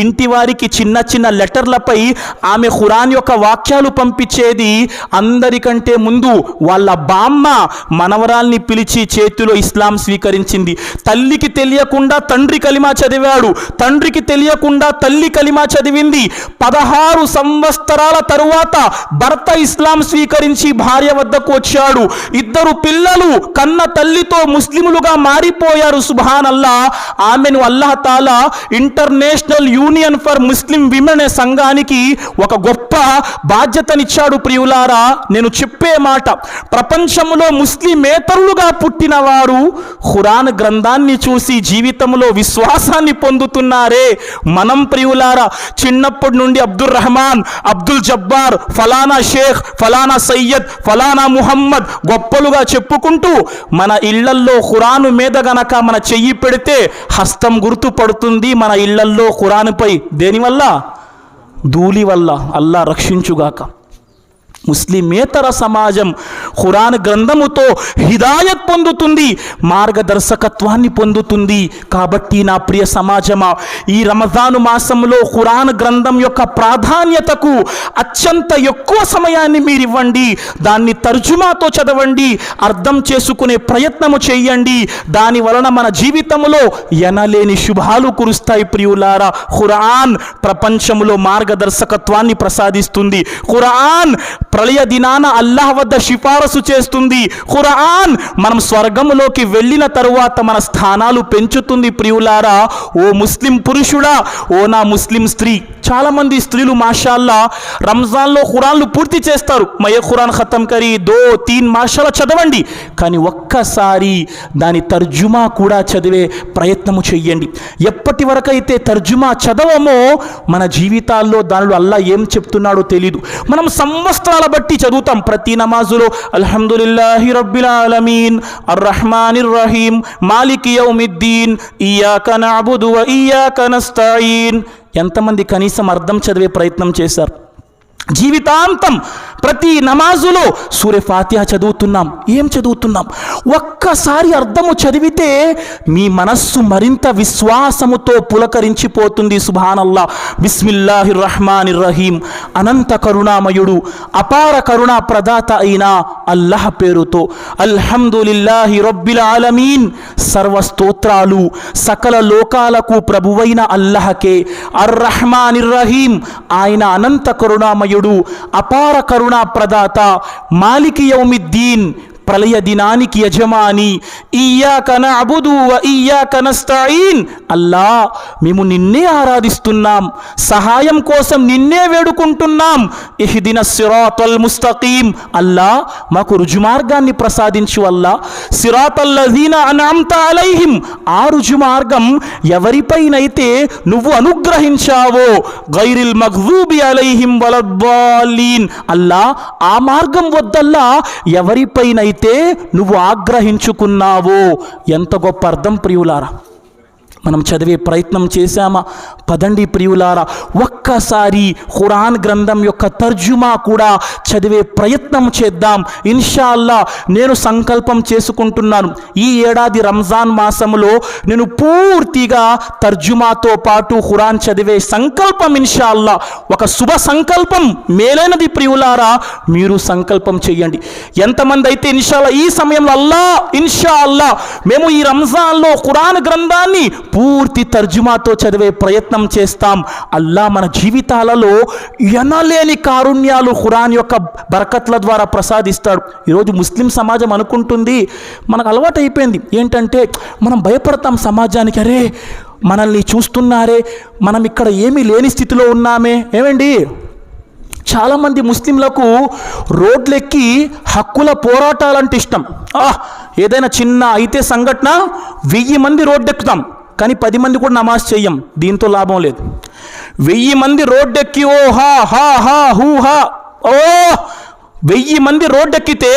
ఇంటి వారికి చిన్న చిన్న లెటర్లపై ఆమె ఖురాన్ యొక్క వాక్యాలు పంపించేది. అందరికంటే ముందు వాళ్ళ బామ్మ మనవరాల్ని పిలిచి చేతిలో ఇస్లాం స్వీకరించింది. తల్లికి తెలియకుండా తండ్రి కలిమా చదివాడు, తండ్రికి తెలియకుండా తల్లి కలిమా చదివింది. 16 సంవత్సరాల తరువాత భర్త ఇస్లాం స్వీకరించి భార్య వద్దకు వచ్చాడు. 2 పిల్లలు కన్న తల్లితో ముస్లిములుగా మారిపోయారు. సుబ్హానల్లా. ఆమెను అల్లాహ్ తాలా international union for Muslim women అనే సంఘానికి ఒక గొప్ప బాధ్యతనిచ్చాడు. ప్రియులారా, నేను చెప్పే మాట, ప్రపంచంలో ముస్లిమేతరులుగా పుట్టిన వారు ఖురాన్ గ్రంథాన్ని చూసి జీవితంలో విశ్వాసాన్ని పొందుతున్నారే. మనం ప్రియులారా చిన్నప్పటి నుండి అబ్దుల్ రహమాన్, అబ్దుల్ జబ్బార్, ఫలానా షేఖ్, ఫలానా సయ్యద్, ఫలానా ముహమ్మద్ గొప్పలుగా చెప్పుకుంటూ మన ఇళ్లల్లో ఖురాను మీద గనక మన చెయ్యి పెడితే హస్తం గుర్తుపడుతుంది మన ఇళ్లల్లో ఖురానుపై. దేనివల్ల? ధూళి వల్ల. అల్లా రక్షించుగాక. ముస్లిమేతర సమాజం ఖురాన్ గ్రంథముతో హిదాయత్ పొందుతుంది, మార్గదర్శకత్వాన్ని పొందుతుంది. కాబట్టి నా ప్రియ సమాజమా, ఈ రమజాను మాసంలో ఖురాన్ గ్రంథం యొక్క ప్రాధాన్యతకు అత్యంత ఎక్కువ సమయాన్ని మీరు ఇవ్వండి. దాన్ని తర్జుమాతో చదవండి, అర్థం చేసుకునే ప్రయత్నము చేయండి. దాని వలన మన జీవితంలో ఎనలేని శుభాలు కురుస్తాయి. ప్రియులారా, ఖురాన్ ప్రపంచంలో మార్గదర్శకత్వాన్ని ప్రసాదిస్తుంది. ఖురాన్ ప్రళయ దినాన అల్లాహ్ వద్ద సిఫారసు చేస్తుంది. ఖురాన్ మనం స్వర్గంలోకి వెళ్ళిన తరువాత మన స్థానాలు పెంచుతుంది. ప్రియులారా, ఓ ముస్లిం పురుషుడా, ఓ నా ముస్లిం స్త్రీ, చాలామంది స్త్రీలు మాషాల్లా రంజాన్లో ఖురాన్లు పూర్తి చేస్తారు. మయ ఖురాన్ ఖతం కరీ 2-3 మాషాల్లా చదవండి. కానీ ఒక్కసారి దాని తర్జుమా కూడా చదివే ప్రయత్నము చెయ్యండి. ఎప్పటి వరకైతే తర్జుమా చదవమో మన జీవితాల్లో దానిలో అల్లా ఏం చెప్తున్నాడో తెలీదు. మనం సంవత్సరాల బట్టి చదువుతాం. ప్రతి నమాజులో అల్హమ్దులిల్లాహి రబ్బిల్ ఆలమీన్ అర్రహ్మానిర్ రహీం మాలికి యౌమిద్దీన్ ఇయ్యాక నఅబుదు వ ఇయ్యాక నస్తఈన్. ఎంతమంది కనీసం అర్థం చదివే ప్రయత్నం చేశారు? జీవితాంతం ప్రతి నమాజులో సూరే ఫాతిహా చదువుతున్నాం. ఏం చదువుతున్నాం? ఒక్కసారి అర్థము చదివితే మీ మనస్సు మరింత విశ్వాసముతో పులకరించిపోతుంది. సుబ్హానల్లా. బిస్మిల్లాహిర్ రహ్మానిర్ రహీం, అనంత కరుణామయుడు అపార కరుణా ప్రదాత అయిన అల్లాహ్ పేరుతో. అల్హమ్దులిల్లాహి రబ్బిల్ ఆలమీన్, సర్వస్తోత్రాలు సకల లోకాలకు ప్రభువైన అల్లాహకే. అర్ రహ్మానిర్ రహీం, ఆయన అనంత కరుణామయుడు అపార కరుణా ప్రదాత. మాలికి యౌమిద్దీన్, ప్రళయ దినానికి యజమాని. ఇయ్యాక నఅబుదు వ ఇయ్యాక నస్తఈన్, అల్లా మేము నిన్నే ఆరాధిస్తున్నాం, సహాయం కోసం నిన్నే వేడుకుంటున్నాం. ఇహ్దినస్ సిరాతల్ ముస్తఖీం, అల్లా మాకు రుజుమార్గాన్ని ప్రసాదించు. అల్లా సిరాతల్ లజీనా అన్అమ్త అలైహిం, ఆ రుజుమార్గం ఎవరిపైనైతే నువ్వు అనుగ్రహించావో, గైరిల్ మగ్జూబి అలైహిం వలద్దాలీన్, అల్లా ఆ మార్గం వద్దల్లా ఎవరిపైనైతే నువ్వు ఆగ్రహించుకున్నావో. ఎంత గొప్ప అర్థం ప్రియులారా. మనం చదివే ప్రయత్నం చేశామా? పదండి ప్రియులారా, ఒక్కసారి ఖురాన్ గ్రంథం యొక్క తర్జుమా కూడా చదివే ప్రయత్నం చేద్దాం. ఇన్షాల్లా నేను సంకల్పం చేసుకుంటున్నాను, ఈ ఏడాది రంజాన్ మాసంలో నేను పూర్తిగా తర్జుమాతో పాటు ఖురాన్ చదివే సంకల్పం ఇన్షాల్లా. ఒక శుభ సంకల్పం, మేలైనది ప్రియులారా. మీరు సంకల్పం చేయండి. ఎంతమంది అయితే ఇన్షాల్లా ఈ సమయంలో అల్లా ఇన్షాల్లా మేము ఈ రంజాన్లో ఖురాన్ గ్రంథాన్ని పూర్తి తర్జుమాతో చదివే ప్రయత్నం చేస్తాం, అల్లా మన జీవితాలలో ఎనలేని కారుణ్యాలు ఖురాన్ యొక్క బరకత్ల ద్వారా ప్రసాదిస్తాడు. ఈరోజు ముస్లిం సమాజం అనుకుంటుంది, మనకు అలవాటు అయిపోయింది ఏంటంటే మనం భయపడతాం సమాజానికి. అరే మనల్ని చూస్తున్నారే, మనం ఇక్కడ ఏమీ లేని స్థితిలో ఉన్నామే. ఏమండి, చాలామంది ముస్లింలకు రోడ్లెక్కి హక్కుల పోరాటాలంటే ఇష్టం. ఏదైనా చిన్న అయితే సంఘటన 1000 మంది రోడ్డెక్కుతాం, కానీ 10 మంది కూడా నమాజ్ చెయ్యం. దీంతో లాభం లేదు. 1000 మంది రోడ్డెక్కి ఓ హా హా హా హూ హా, ఓ 1000 మంది రోడ్డెక్కితే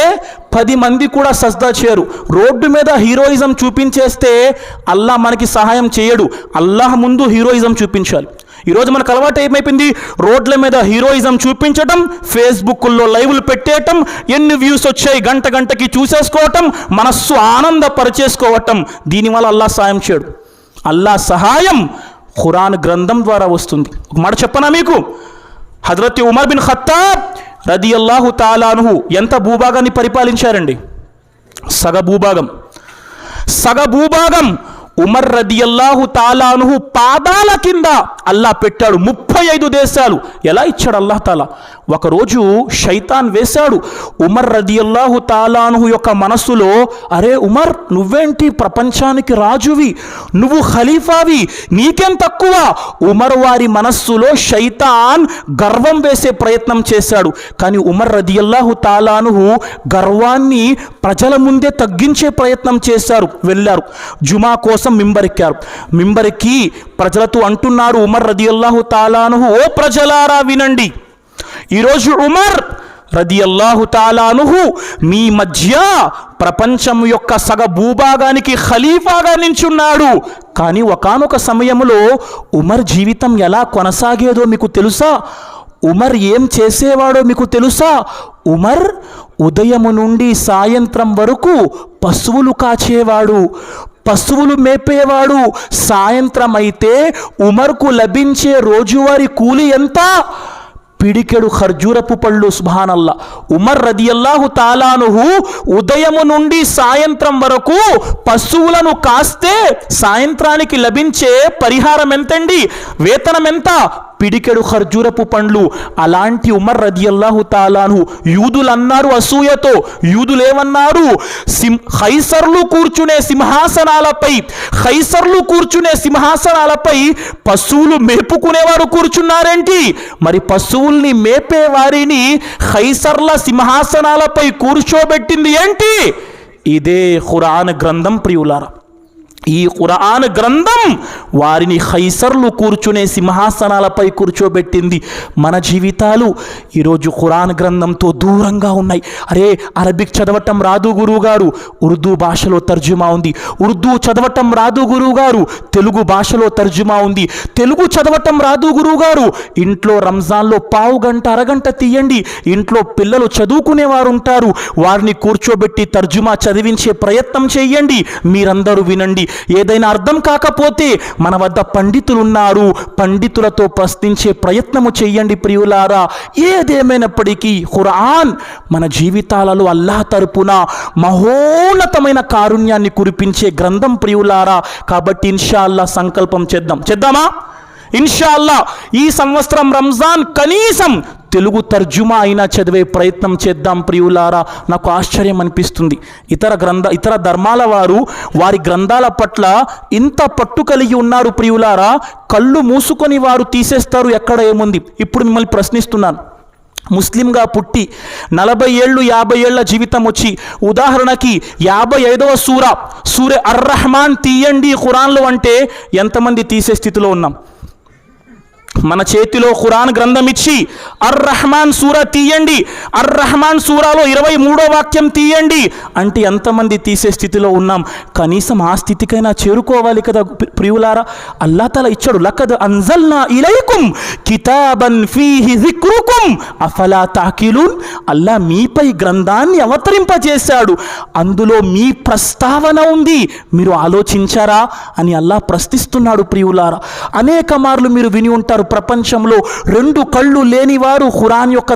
10 మంది కూడా సజ్దా చేయరు. రోడ్డు మీద హీరోయిజం చూపించేస్తే అల్లాహ్ మనకి సహాయం చేయడు. అల్లాహ్ ముందు హీరోయిజం చూపించాలి. ఈరోజు మనకు అలవాటు ఏమైపోయింది? రోడ్ల మీద హీరోయిజం చూపించటం, ఫేస్బుక్లో లైవ్లు పెట్టేయటం, ఎన్ని వ్యూస్ వచ్చాయి గంటకి చూసేసుకోవటం, మనస్సు ఆనందపరిచేసుకోవటం. దీనివల్ల అల్లాహ్ సహాయం చేయడు. అల్లాహ్ సహాయం ఖురాన్ గ్రంథం ద్వారా వస్తుంది. ఒక మాట చెప్పనా మీకు? హజరత్ ఉమర్ బిన్ ఖత్తాబ్ రదియల్లాహు తాలా అన్హు ఎంత భూభాగాన్ని పరిపాలించారండి? సగ భూభాగం ఉమర్ రదియల్లాహు తాలా అన్హు పాదాల కింద అల్లాహ్ పెట్టాడు. 35 దేశాలు. ఎలా ఇచ్చాడు అల్లాహ్ తాలా? ఒకరోజు శైతాన్ వేశాడు ఉమర్ రదియల్లాహు తాలా అన్హు యొక్క మనస్సులో, అరే ఉమర్, నువ్వేంటి ప్రపంచానికి రాజువి, నువ్వు ఖలీఫావి, నీకేం తక్కువ? ఉమర్ వారి మనస్సులో శైతాన్ గర్వం వేసే ప్రయత్నం చేశాడు. కానీ ఉమర్ రదియల్లాహు తాలా అన్హు గర్వాన్ని ప్రజల ముందే తగ్గించే ప్రయత్నం చేశారు. వెళ్ళారు, జుమా కోసం మింబరెక్కారు. మింబరెక్కి ప్రజలతో అంటున్నారు ఉమర్ రదియల్లాహు తాలా అన్హు, ఓ ప్రజలారా వినండి, ఈరోజు ఉమర్ రదియల్లాహు తాలా అన్హు మీ మధ్య ప్రపంచం యొక్క సగ భూభాగానికి ఖలీఫాగా నించున్నాడు. కానీ ఒకానొక సమయంలో ఉమర్ జీవితం ఎలా కొనసాగేదో మీకు తెలుసా? ఉమర్ ఏం చేసేవాడో మీకు తెలుసా? ఉమర్ ఉదయము నుండి సాయంత్రం వరకు పశువులు కాచేవాడు, పశువులు మేపేవాడు. సాయంత్రం అయితే ఉమర్కు లభించే రోజువారీ కూలి ఎంత? పిడికెడు ఖర్జూరపు పళ్ళు. సుబ్హానల్లా. ఉమర్ రదియల్లాహు తాలా అన్హు ఉదయము నుండి సాయంత్రం వరకు పశువులను కాస్తే సాయంత్రానికి లభించే పరిహారం ఎంతండి? వేతనం ఎంత? పిడికెడు ఖర్జూరపు పండ్లు. అలాంటి ఉమర్ రదియల్లాహు తాలా అన్హు యూదులు అన్నారు అసూయతో, యూదులేమన్నారు? ఖైసర్లు కూర్చునే సింహాసనాలపై పశువులు మేపుకునేవారు కూర్చున్నారేంటి? మరి పశువుల్ని మేపే వారిని ఖైసర్ల సింహాసనాలపై కూర్చోబెట్టింది ఏంటి? ఇదే ఖురాన్ గ్రంథం ప్రియులారా. ఈ ఖురాన్ గ్రంథం వారిని ఖైసర్లు కూర్చునే సింహాసనాలపై కూర్చోబెట్టింది. మన జీవితాలు ఈరోజు ఖురాన్ గ్రంథంతో దూరంగా ఉన్నాయి. అరే, అరబిక్ చదవటం రాదు గురువుగారు, ఉర్దూ భాషలో తర్జుమా ఉంది. ఉర్దూ చదవటం రాదు గురువుగారు, తెలుగు భాషలో తర్జుమా ఉంది. తెలుగు చదవటం రాదు గురువుగారు, ఇంట్లో రంజాన్లో పావు గంట అరగంట తీయండి. ఇంట్లో పిల్లలు చదువుకునేవారు ఉంటారు, వారిని కూర్చోబెట్టి తర్జుమా చదివించే ప్రయత్నం చేయండి. మీరందరూ వినండి. ఏదైనా అర్థం కాకపోతే మన వద్ద పండితులు ఉన్నారు, పండితులతో ప్రశ్నించే ప్రయత్నము చేయండి ప్రియులారా. ఏదేమైనప్పటికీ ఖురాన్ మన జీవితాలలో అల్లాహ్ తరపున మహోన్నతమైన కారుణ్యాన్ని కురిపించే గ్రంథం ప్రియులారా. కాబట్టి ఇన్షాల్లా సంకల్పం చేద్దామా? ఇన్షాల్లా ఈ సంవత్సరం రంజాన్ కనీసం తెలుగు తర్జుమా అయినా చదివే ప్రయత్నం చేద్దాం ప్రియులారా. నాకు ఆశ్చర్యం అనిపిస్తుంది, ఇతర ధర్మాల వారు వారి గ్రంథాల పట్ల ఇంత పట్టు కలిగి ఉన్నారు ప్రియులారా. కళ్ళు మూసుకొని వారు తీసేస్తారు, ఎక్కడ ఏముంది. ఇప్పుడు మిమ్మల్ని ప్రశ్నిస్తున్నాను, ముస్లింగా పుట్టి 40 ఏళ్ళు 50 ఏళ్ల జీవితం వచ్చి ఉదాహరణకి 55వ సూర అర్ రహమాన్ తీయండి ఖురాన్లో అంటే ఎంతమంది తీసే స్థితిలో ఉన్నాం? మన చేతిలో ఖురాన్ గ్రంథం ఇచ్చి అర్ రహమాన్ సూరా తీయండి, అర్ రహమాన్ సూరాలో 23వ వాక్యం తీయండి అంటే ఎంతమంది తీసే స్థితిలో ఉన్నాం? కనీసం ఆ స్థితికైనా చేరుకోవాలి కదా ప్రియులారా. అల్లాహ్ తఆలా ఇచ్చాడు, లకద్ అన్జల్నా ఇలైకుం కితాబన్ ఫీహి జిక్రుకుం అఫలా తాకిలూన్. అల్లాహ్ మీపై గ్రంథాన్ని అవతరింపజేశాడు, అందులో మీ ప్రస్తావన ఉంది, మీరు ఆలోచించారా అని అల్లాహ్ ప్రశ్నిస్తున్నాడు ప్రియులారా. అనేక మార్లు మీరు విని ఉంటారు, ప్రపంచంలో 2 కళ్ళు లేని వారు ఖురాన్ యొక్క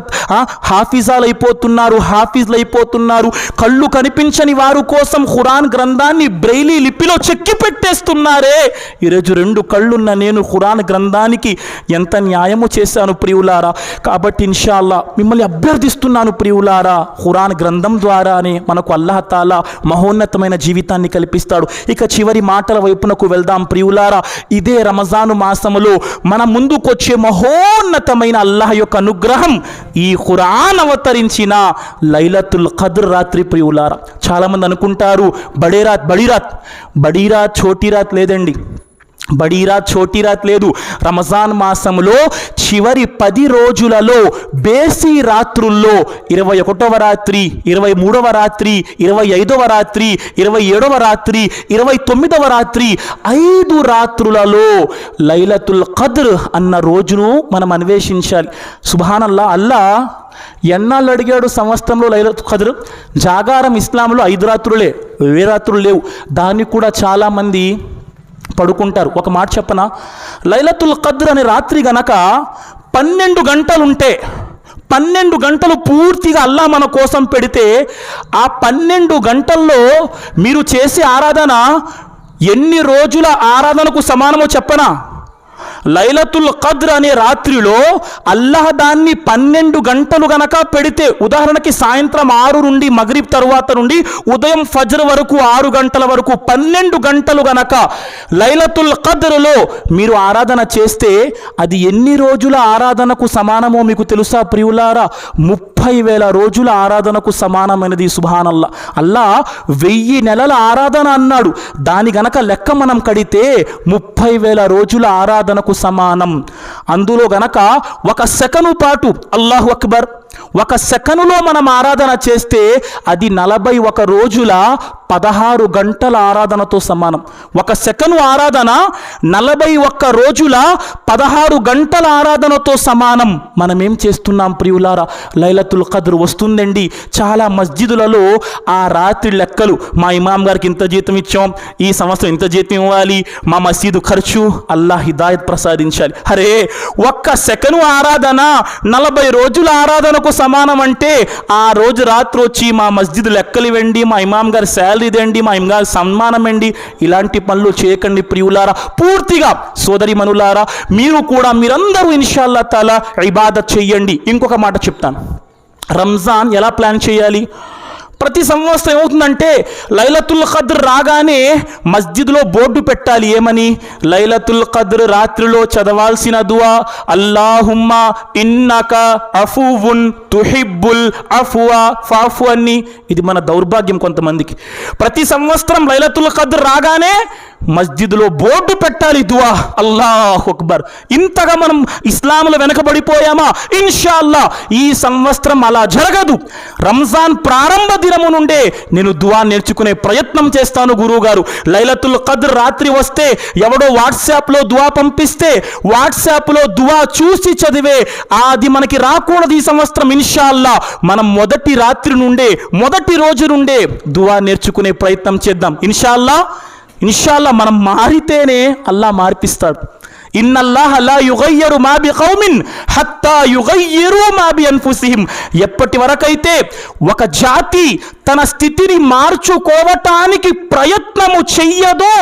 హాఫీజ్లు అయిపోతున్నారు. కళ్ళు కనిపించని వారు కోసం ఖురాన్ గ్రంథాన్ని బ్రెయిలీ లిపిలో చెక్కి పెట్టేస్తున్నారే. ఈరోజు 2 కళ్ళున్న నేను ఖురాన్ గ్రంథానికి ఎంత న్యాయము చేశాను ప్రియులారా. కాబట్టి ఇన్షాల్లా మిమ్మల్ని అభ్యర్థిస్తున్నాను ప్రియులారా, ఖురాన్ గ్రంథం ద్వారానే మనకు అల్లాహ్ తాలా మహోన్నతమైన జీవితాన్ని కల్పిస్తాడు. ఇక చివరి మాటల వైపునకు వెళ్దాం ప్రియులారా. ఇదే రంజాను మాసములో మన ముందుకొచ్చే మహోన్నతమైన అల్లాహ్ యొక్క అనుగ్రహం ఈ ఖురాన్ అవతరించిన లైలతుల్ ఖద్ర్ రాత్రి ప్రియులారా. చాలామంది అనుకుంటారు బడీరాత్, చోటీరాత్ లేదండి. బడీరాత్ చోటీరాత్ లేదు. రంజాన్ మాసంలో చివరి 10 రోజులలో బేసి రాత్రుల్లో 21వ రాత్రి, 23వ రాత్రి, 25వ రాత్రి, 27వ రాత్రి, 29వ రాత్రి 5 రాత్రులలో లైలతుల్ ఖద్ర్ అన్న రోజును మనం అన్వేషించాలి. సుబ్హానల్లా, అల్లా ఎన్నాళ్ళు అడిగాడు సంవత్సరంలో లైలతుల్ ఖద్ర్? జాగారం ఇస్లాంలో 5 రాత్రులే, 2 రాత్రులు లేవు. దాన్ని కూడా చాలామంది పడుకుంటారు. ఒక మాట చెప్పనా, లైలతుల్ ఖద్ర్ అనే రాత్రి గనక 12 గంటలుంటే, 12 గంటలు పూర్తిగా అల్లా మన కోసం పెడితే, ఆ 12 గంటల్లో మీరు చేసే ఆరాధన ఎన్ని రోజుల ఆరాధనకు సమానమో చెప్పనా? లైలతుల్ ఖద్ర్ అనే రాత్రిలో అల్లాహ్ దాన్ని 12 గంటలు గనక పెడితే, ఉదాహరణకి సాయంత్రం 6 నుండి మగ్రిబ్ తరువాత నుండి ఉదయం ఫజ్ర్ వరకు 6 గంటల వరకు 12 గంటలు గనక లైలతుల్ ఖద్ర్లో మీరు ఆరాధన చేస్తే అది ఎన్ని రోజుల ఆరాధనకు సమానమో మీకు తెలుసా ప్రియులారా? 30,000 రోజుల ఆరాధనకు సమానమైనది. సుబ్హానల్లా, అల్లా 1000 నెలల ఆరాధన అన్నాడు. దాని గనక లెక్క మనం కడితే 30,000 రోజుల ఆరాధనకు సమానం. అందులో గనక 1 సెకను పాటు అల్లాహు అక్బర్, 1 సెకనులో మనం ఆరాధన చేస్తే అది 41 రోజుల 16 గంటల ఆరాధనతో సమానం. 1 సెకను ఆరాధన 41 రోజుల 16 గంటల ఆరాధనతో సమానం. మనం ఏం చేస్తున్నాం ప్రియులారా? లైలతుల్ ఖద్ర్ వస్తుందండి. చాలా మస్జిదులలో ఆ రాత్రి లెక్కలు, మా ఇమాం గారికి ఇంత జీతం ఇచ్చాం, ఈ సంవత్సరం ఇంత జీతం ఇవ్వాలి, మా మసీదు ఖర్చు, అల్లాహ్ హిదాయత్ ప్రసాదించాలి. అరే, 1 సెకను ఆరాధన 40 రోజుల ఆరాధనకు సమానం అంటే, ఆ రోజు రాత్రి వచ్చి మా మస్జిద్ లెక్కలు ఇవ్వండి, మా ఇమాం గారి శాలరీ ఇదండి, మా ఇమాం గారి సన్మానం అండి, ఇలాంటి పనులు చేయకండి ప్రియులారా. పూర్తిగా సోదరి మనులారా, మీరందరూ ఇన్షాల్లా తాలా ఇబాదత్ చెయ్యండి. ఇంకొక మాట చెప్తాను, రంజాన్ ఎలా ప్లాన్ చేయాలి? ప్రతి సంవత్సరం ఏమవుతుందంటే, లైలతుల్ ఖద్ర్ రాగానే మస్జిద్లో బోర్డు పెట్టాలి. ఏమని? లైలతుల్ ఖద్ర్ రాత్రిలో చదవాల్సిన దువా అల్లాహుమ్మా ఇన్నక అఫువున్ తుహిబ్బుల్ అఫ్వా ఫాఫు అని. ఇది మన దౌర్భాగ్యం కొంతమందికి. ప్రతి సంవత్సరం లైలతుల్ ఖద్ర్ రాగానే మస్జిద్లో బోర్డు పెట్టాలి దువా అల్లాహు అక్బర్. ఇంతగా మనం ఇస్లాంలో వెనకబడిపోయామా? ఇన్షాల్లా ఈ సంవత్సరం అలా జరగదు. రంజాన్ ప్రారంభ దినము నుండే నేను దువా నేర్చుకునే ప్రయత్నం చేస్తాను. గురువు గారు, లైలతుల్ ఖద్ర్ రాత్రి వస్తే ఎవడో వాట్సాప్లో దువా పంపిస్తే వాట్సాప్లో దువా చూసి చదివే అది మనకి రాకూడదు. ఈ సంవత్సరం ఇన్షాల్లా మనం మొదటి రోజు నుండే దువా నేర్చుకునే ప్రయత్నం చేద్దాం. ఇన్షాల్లా మనం మారితేనే అల్లా మార్పిస్తాడు. ఇన్నల్లాహ లా యుగయ్యరు మా బిఖౌమిన్ హత్తా యుగయ్యిరు మా బిఅన్ఫుసిహిం. ఎప్పటి వరకైతే ఒక జాతి తన స్థితిని మార్చుకోవటానికి ప్రయత్నము చెయ్యదో,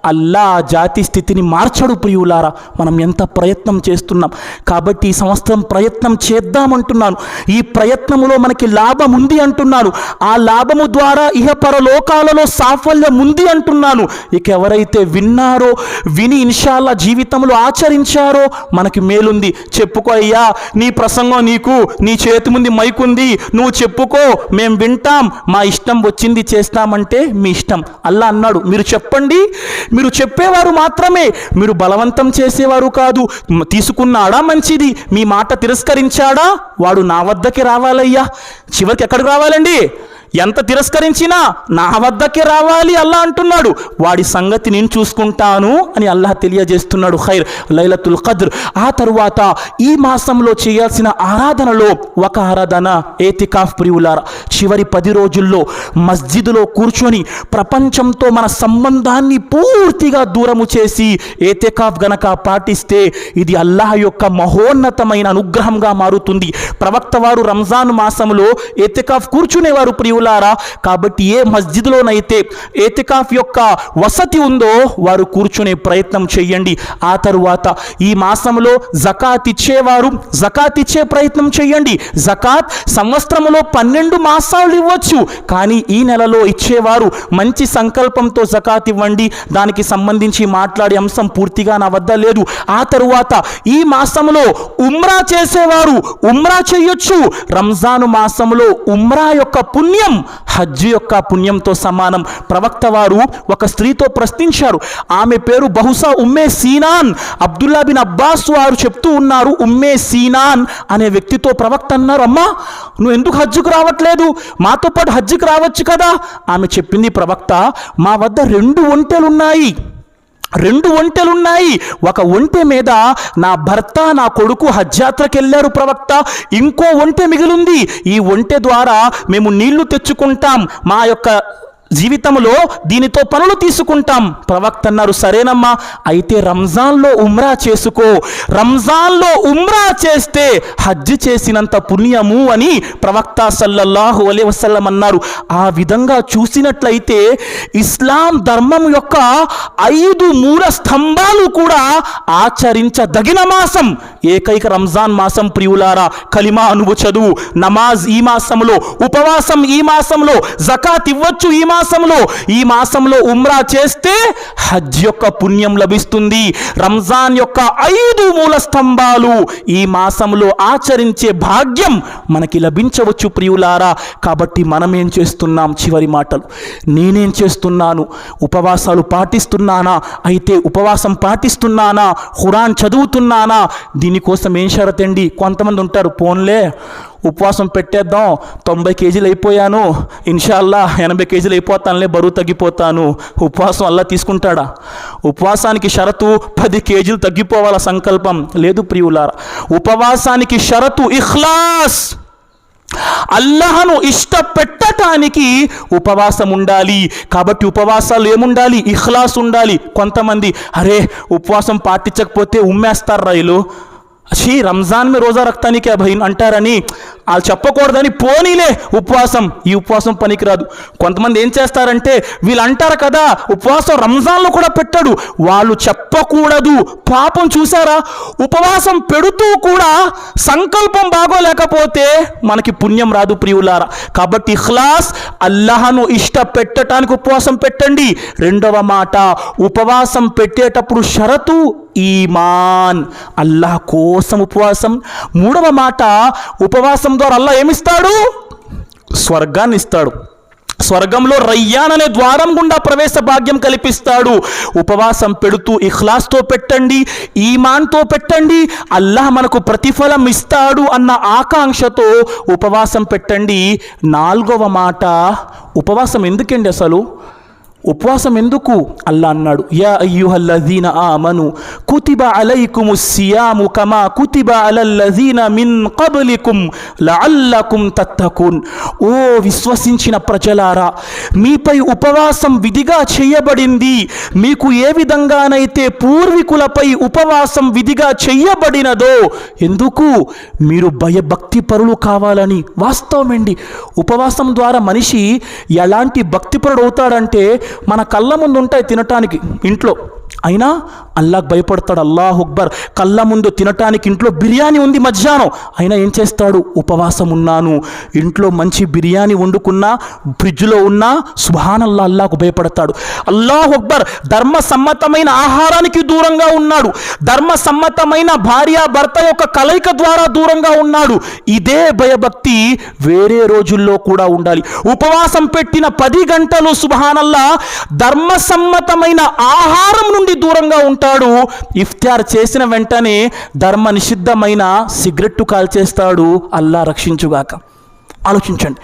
అల్లా జాతి స్థితిని మార్చడు ప్రియులారా. మనం ఎంత ప్రయత్నం చేస్తున్నాం. కాబట్టి ఈ సంవత్సరం ప్రయత్నం చేద్దామంటున్నాను. ఈ ప్రయత్నములో మనకి లాభం ఉంది అంటున్నాను. ఆ లాభము ద్వారా ఇహపరలోకాలలో సాఫల్యం ఉంది అంటున్నాను. ఇక ఎవరైతే విని ఇన్షాల్లా జీవితంలో ఆచరించారో మనకి మేలుంది. చెప్పుకో అయ్యా, నీ ప్రసంగం నీకు, నీ చేతి ముందు మైకుంది, నువ్వు చెప్పుకో, మేము వింటాం, మా ఇష్టం వచ్చింది చేస్తామంటే మీ ఇష్టం. అల్లా అన్నాడు, మీరు చెప్పండి, మీరు చెప్పేవారు మాత్రమే, మీరు బలవంతం చేసేవారు కాదు. తీసుకున్నాడా మంచిది, మీ మాట తిరస్కరించాడా వాడు నా వద్దకి రావాలయ్యా. చివరికి ఎక్కడికి రావాలండి? ఎంత తిరస్కరించినా నా వద్దకే రావాలి అల్లా అంటున్నాడు. వాడి సంగతి నేను చూసుకుంటాను అని అల్లాహ్ తెలియజేస్తున్నాడు. ఖైర్, లైలతుల్ ఖద్ర్. ఆ తరువాత ఈ మాసంలో చేయాల్సిన ఆరాధనలో ఒక ఆరాధన ఏతికాఫ్ ప్రియులారా. చివరి 10 రోజుల్లో మస్జిద్లో కూర్చొని ప్రపంచంతో మన సంబంధాన్ని పూర్తిగా దూరము చేసి ఏతికాఫ్ గనక పాటిస్తే ఇది అల్లాహ్ యొక్క మహోన్నతమైన అనుగ్రహంగా మారుతుంది. ప్రవక్త వారు రంజాన్ మాసంలో ఏతికాఫ్ కూర్చునేవారు ప్రియులారా. కాబట్టి ఏ మస్జిద్లోనైతే ఏతికాఫ్ యొక్క వసతి ఉందో వారు కూర్చునే ప్రయత్నం చేయండి. ఆ తరువాత ఈ మాసంలో జకాత్ ఇచ్చేవారు జకాత్ ఇచ్చే ప్రయత్నం చేయండి. జకాత్ సంవత్సరంలో 12 మాసాలు ఇవ్వచ్చు, కానీ ఈ నెలలో ఇచ్చేవారు మంచి సంకల్పంతో జకాత్ ఇవ్వండి. దానికి సంబంధించి మాట్లాడే అంశం పూర్తిగా నా వద్ద లేదు. ఆ తరువాత ఈ మాసంలో ఉమ్రా చేసేవారు ఉమ్రా చేయొచ్చు. రంజాను మాసంలో ఉమ్రా యొక్క పుణ్యం పుణ్యం హజ్ యొక్క పుణ్యంతో సమానం. ప్రవక్త వారు ఒక స్త్రీతో ప్రశ్నించారు. ఆమె పేరు బహుశా ఉమ్మే సీనాన్. అబ్దుల్లా బిన్ అబ్బాస్ వారు చెప్తూ ఉన్నారు, ఉమ్మే సీనాన్ అనే వ్యక్తితో ప్రవక్త అన్నారు, అమ్మా నువ్వు ఎందుకు హజ్జుకు రావట్లేదు, మాతో పాటు హజ్జుకు రావచ్చు కదా. ఆమె చెప్పింది, ప్రవక్త మా వద్ద 2 ఒంటెలున్నాయి. 2 ఒంటెలున్నాయి. ఒక ఒంటె మీద నా భర్త నా కొడుకు హజ్ యాత్రకు వెళ్ళారు ప్రవక్త. ఇంకో ఒంటె మిగిలింది. ఈ ఒంటె ద్వారా మేము నీళ్లు తెచ్చుకుంటాం, మా యొక్క జీవితంలో దీనితో పనులు తీసుకుంటాం. ప్రవక్త అన్నారు, సరేనమ్మా అయితే రంజాన్లో ఉమ్రా చేసుకో. రంజాన్లో ఉమ్రా చేస్తే హజ్ చేసినంత పుణ్యము అని ప్రవక్త సల్లల్లాహు అలైహి వసల్లం అన్నారు. ఆ విధంగా చూసినట్లయితే ఇస్లాం ధర్మం యొక్క 5 మూల స్తంభాలు కూడా ఆచరించదగిన మాసం ఏకైక రంజాన్ మాసం. ప్రియులారా, కలిమా నువ్వు చదువు, నమాజ్ ఈ మాసంలో, ఉపవాసం ఈ మాసంలో, జకాత్ ఇవ్వచ్చు ఈ మాసంలో ఉమ్రా చేస్తే హజ్ యొక్క పుణ్యం లభిస్తుంది. రంజాన్ యొక్క 5 మూల స్తంభాలు ఈ మాసంలో ఆచరించే భాగ్యం మనకి లభించవచ్చు ప్రియులారా. కాబట్టి మనం ఏం చేస్తున్నాం? చివరి మాటలు, నేనేం చేస్తున్నాను? ఉపవాసాలు పాటిస్తున్నానా? అయితే ఉపవాసం పాటిస్తున్నానా? ఖురాన్ చదువుతున్నానా? దీనికోసం ఏం షరత్ అండి? కొంతమంది ఉంటారు, పోన్లే ఉపవాసం పెట్టేద్దాం, 90 కేజీలు అయిపోయాను, ఇన్షాల్లా 80 కేజీలు అయిపోతానులే, బరువు తగ్గిపోతాను. ఉపవాసం అల్లా తీసుకుంటాడా? ఉపవాసానికి షరతు 10 కేజీలు తగ్గిపోవాల సంకల్పం లేదు ప్రియులారా. ఉపవాసానికి షరతు ఇఖ్లాస్. అల్లాహను ఇష్టపెట్టడానికి ఉపవాసం ఉండాలి. కాబట్టి ఉపవాసాలు ఏముండాలి? ఇఖ్లాస్ ఉండాలి. కొంతమంది అరే ఉపవాసం పాటించకపోతే ఉమ్మేస్తారు రైలు, రంజాన్ में రోజా రక్తానికి क्या भाई అంటారని వాళ్ళు చెప్పకూడదని పోనీలే ఉపవాసం. ఈ ఉపవాసం పనికిరాదు. కొంతమంది ఏం చేస్తారంటే వీళ్ళు అంటారు కదా ఉపవాసం రంజాన్లో కూడా పెట్టాడు, వాళ్ళు చెప్పకూడదు. పాపం చూసారా, ఉపవాసం పెడుతూ కూడా సంకల్పం బాగోలేకపోతే మనకి పుణ్యం రాదు ప్రియులారా. కాబట్టి ఇఖ్లాస్, అల్లాహను ఇష్టపెట్టడానికి ఉపవాసం పెట్టండి. రెండవ మాట, ఉపవాసం పెట్టేటప్పుడు షరతు ఈమాన్, అల్లాహ్ కోసం ఉపవాసం. మూడవ మాట, ఉపవాసం ద్వారా అల్లాహ్ ఏమిస్తాడు? స్వర్గాన్ని ఇస్తాడు. స్వర్గంలో రయ్యాన్ అనే ద్వారం గుండా ప్రవేశ భాగ్యం కల్పిస్తాడు. ఉపవాసం పెడుతూ ఇఖ్లాస్తో పెట్టండి, ఈమాన్తో పెట్టండి, అల్లాహ్ మనకు ప్రతిఫలం ఇస్తాడు అన్న ఆకాంక్షతో ఉపవాసం పెట్టండి. నాలుగవ మాట, ఉపవాసం ఎందుకండి అసలు? ఉపవాసం ఎందుకు? అల్లా అన్నాడు, యా అయ్యుహల్లజీన ఆమను కుతిబ అలైకుముస్ సియాము కమా కుతిబ అలల్లజీన మిన్ కబ్లికుం లఅల్లకుం తత్తకున్. ఓ విశ్వసించిన ప్రజలారా, మీపై ఉపవాసం విధిగా చేయబడింది. మీకు ఏ విధంగానైతే పూర్వీకులపై ఉపవాసం విధిగా చేయబడినదో, ఎందుకు? మీరు భయభక్తి పరులు కావాలని. వాస్తవమండి, ఉపవాసం ద్వారా మనిషి ఎలాంటి భక్తిపరుడు అవుతాడంటే, మన కళ్ళ ముందు ఉంటాయి తినటానికి ఇంట్లో, అయినా అల్లాహ్ భయపడతాడు. అల్లాహు అక్బర్. కళ్ళ ముందు తినటానికి ఇంట్లో బిర్యానీ ఉంది మధ్యాహ్నం, అయినా ఏం చేస్తాడు? ఉపవాసం ఉన్నాను. ఇంట్లో మంచి బిర్యానీ వండుకున్నా, ఫ్రిడ్జ్లో ఉన్నా సుబ్హానల్లాహ్, అల్లాహకు భయపడతాడు. అల్లాహు అక్బర్. ధర్మ సమ్మతమైన ఆహారానికి దూరంగా ఉన్నాడు, ధర్మ సమ్మతమైన భార్య భర్త యొక్క కలయిక ద్వారా దూరంగా ఉన్నాడు. ఇదే భయభక్తి వేరే రోజుల్లో కూడా ఉండాలి. ఉపవాసం పెట్టిన 10 గంటలు సుబ్హానల్లాహ్ ధర్మ సమ్మతమైన ఆహారం నుండి దూరంగా ఉంటాడు. ఇఫ్తార్ చేసిన వెంటనే ధర్మ నిషిద్ధమైన సిగరెట్టు కాల్చేస్తాడు. అల్లా రక్షించుగాక. ఆలోచించండి,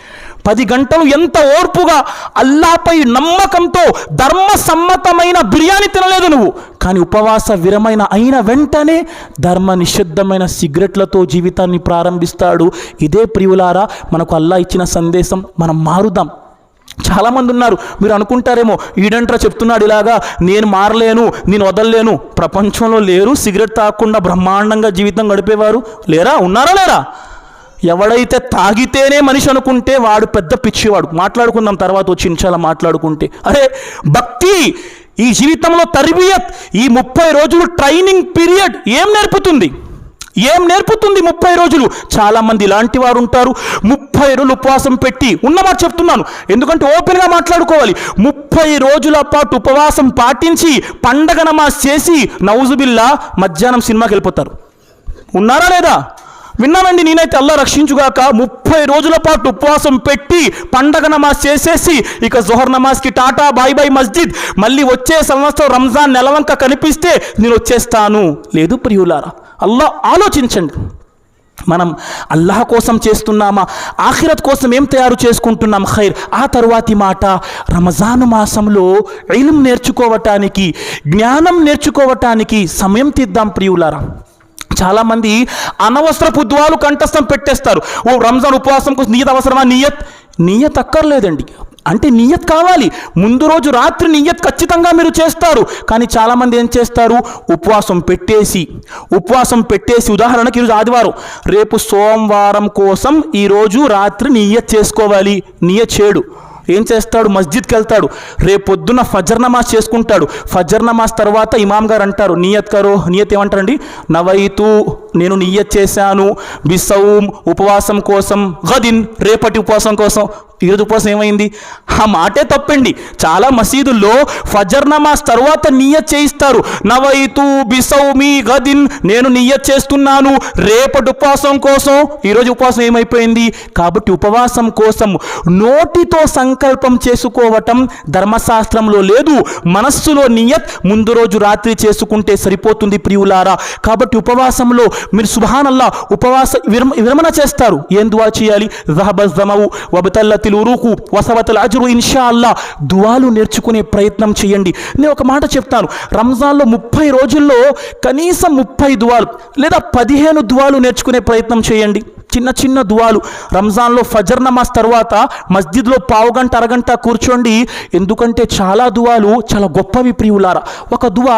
10 గంటలు ఎంత ఓర్పుగా అల్లాపై నమ్మకంతో ధర్మ సమ్మతమైన బిర్యానీ తినలేదు నువ్వు, కానీ ఉపవాస విరమైన అయిన వెంటనే ధర్మ నిషిద్ధమైన సిగరెట్లతో జీవితాన్ని ప్రారంభిస్తాడు. ఇదే ప్రియులారా మనకు అల్లా ఇచ్చిన సందేశం. మనం మారుదాం. చాలామంది ఉన్నారు, మీరు అనుకుంటారేమో ఈడంట్రా చెప్తున్నాడు ఇలాగా, నేను మారలేను, నేను వదలలేను. ప్రపంచంలో లేరు సిగరెట్ తాగకుండా బ్రహ్మాండంగా జీవితం గడిపేవారు? లేరా? ఉన్నారా? లేరా? ఎవడైతే తాగితేనే మనిషి అనుకుంటే వాడు పెద్ద పిచ్చివాడు. మాట్లాడుకుందాం తర్వాత వచ్చి ఇన్షాల్లా మాట్లాడుకుంటే. అరే భక్తి ఈ జీవితంలో తర్బియత్, ఈ 30 రోజులు ట్రైనింగ్ పీరియడ్ ఏం నేర్పుతుంది? 30 రోజులు. చాలామంది ఇలాంటి వారు ఉంటారు, 30 రోజులు ఉపవాసం పెట్టి ఉన్నమాట చెప్తున్నాను, ఎందుకంటే ఓపెన్గా మాట్లాడుకోవాలి. 30 రోజుల పాటు ఉపవాసం పాటించి పండగ నమాజ్ చేసి నౌజుబిల్లా మధ్యాహ్నం సినిమాకి వెళ్ళిపోతారు. ఉన్నారా లేదా? విన్నానండి, నేనైతే అల్లా రక్షించుగాక 30 రోజుల పాటు ఉపవాసం పెట్టి పండగ నమాజ్ చేసేసి ఇక జోహర్ నమాజ్కి టాటా బాయ్ బాయ్ మస్జిద్, మళ్ళీ వచ్చే సంవత్సరం రంజాన్ నెలవంక కనిపిస్తే నేను వచ్చేస్తాను. లేదు ప్రియులారా, అల్లా ఆలోచించండి. మనం అల్లాహ్ కోసం చేస్తున్నామా, ఆఖిరత్ కోసం ఏం తయారు చేసుకుంటున్నాం? ఖైర్. ఆ తరువాతి మాట, రంజాను మాసంలో ఇల్మ్ నేర్చుకోవటానికి, జ్ఞానం నేర్చుకోవటానికి సమయం తీద్దాం ప్రియులారా. చాలామంది అనవసరపు దువాలు కంఠస్థం పెట్టేస్తారు. ఓ రంజాన్ ఉపవాసం కోసం నియత్ అవసరమా? నియత్ అక్కర్లేదండి. అంటే నియత్ కావాలి, ముందు రోజు రాత్రి నియత్ ఖచ్చితంగా మీరు చేస్తారు. కానీ చాలామంది ఏం చేస్తారు, ఉపవాసం పెట్టేసి ఉదాహరణకి ఈరోజు ఆదివారం, రేపు సోమవారం కోసం ఈరోజు రాత్రి నియత్ చేసుకోవాలి. నియత్ చేయడు. ఏం చేస్తాడు, మస్జిద్కి వెళ్తాడు, రేపు పొద్దున్న ఫజర్ నమాజ్ చేసుకుంటాడు. ఫజర్ నమాజ్ తర్వాత ఇమాం గారు అంటారు, నియత్ కరో. నియత్ ఏమంటారండి? నవైతు, నేను నియత్ చేశాను, బిసౌమ్, ఉపవాసం కోసం, గదిన్, రేపటి ఉపవాసం కోసం. ఈరోజు ఉపవాసం ఏమైంది? ఆ మాటే తప్పండి. చాలా మసీదుల్లో ఫజర్ నమాజ్ తర్వాత నియత్ చేయిస్తారు. నవైతు బిసౌమి గదిన్, నేను నియత్ చేస్తున్నాను రేపటి ఉపవాసం కోసం. ఈరోజు ఉపవాసం ఏమైపోయింది? కాబట్టి ఉపవాసం కోసం నోటితో సంకల్పం చేసుకోవటం ధర్మశాస్త్రంలో లేదు. మనస్సులో నియత్ ముందు రోజు రాత్రి చేసుకుంటే సరిపోతుంది ప్రియులారా. కాబట్టి ఉపవాసంలో మీరు సుబ్హానల్లా ఉపవాస విరమణ చేస్తారు. ఏం దువా చేయాలి? జహబజ్ జమవు వబతల్లతిల్ ఉరుకు వసవతల్ అజ్రు ఇన్షాల్లా. దువాలు నేర్చుకునే ప్రయత్నం చేయండి. నేను ఒక మాట చెప్తాను, రంజాన్లో 30 రోజుల్లో కనీసం 30 దువాలు లేదా 15 దువాలు నేర్చుకునే ప్రయత్నం చేయండి. చిన్న చిన్న దువాలు. రంజాన్లో ఫజర్ నమాజ్ తర్వాత మస్జిద్లో పావుగంట అరగంట కూర్చోండి. ఎందుకంటే చాలా దువాలు చాలా గొప్పవి ప్రియులారా. ఒక దువా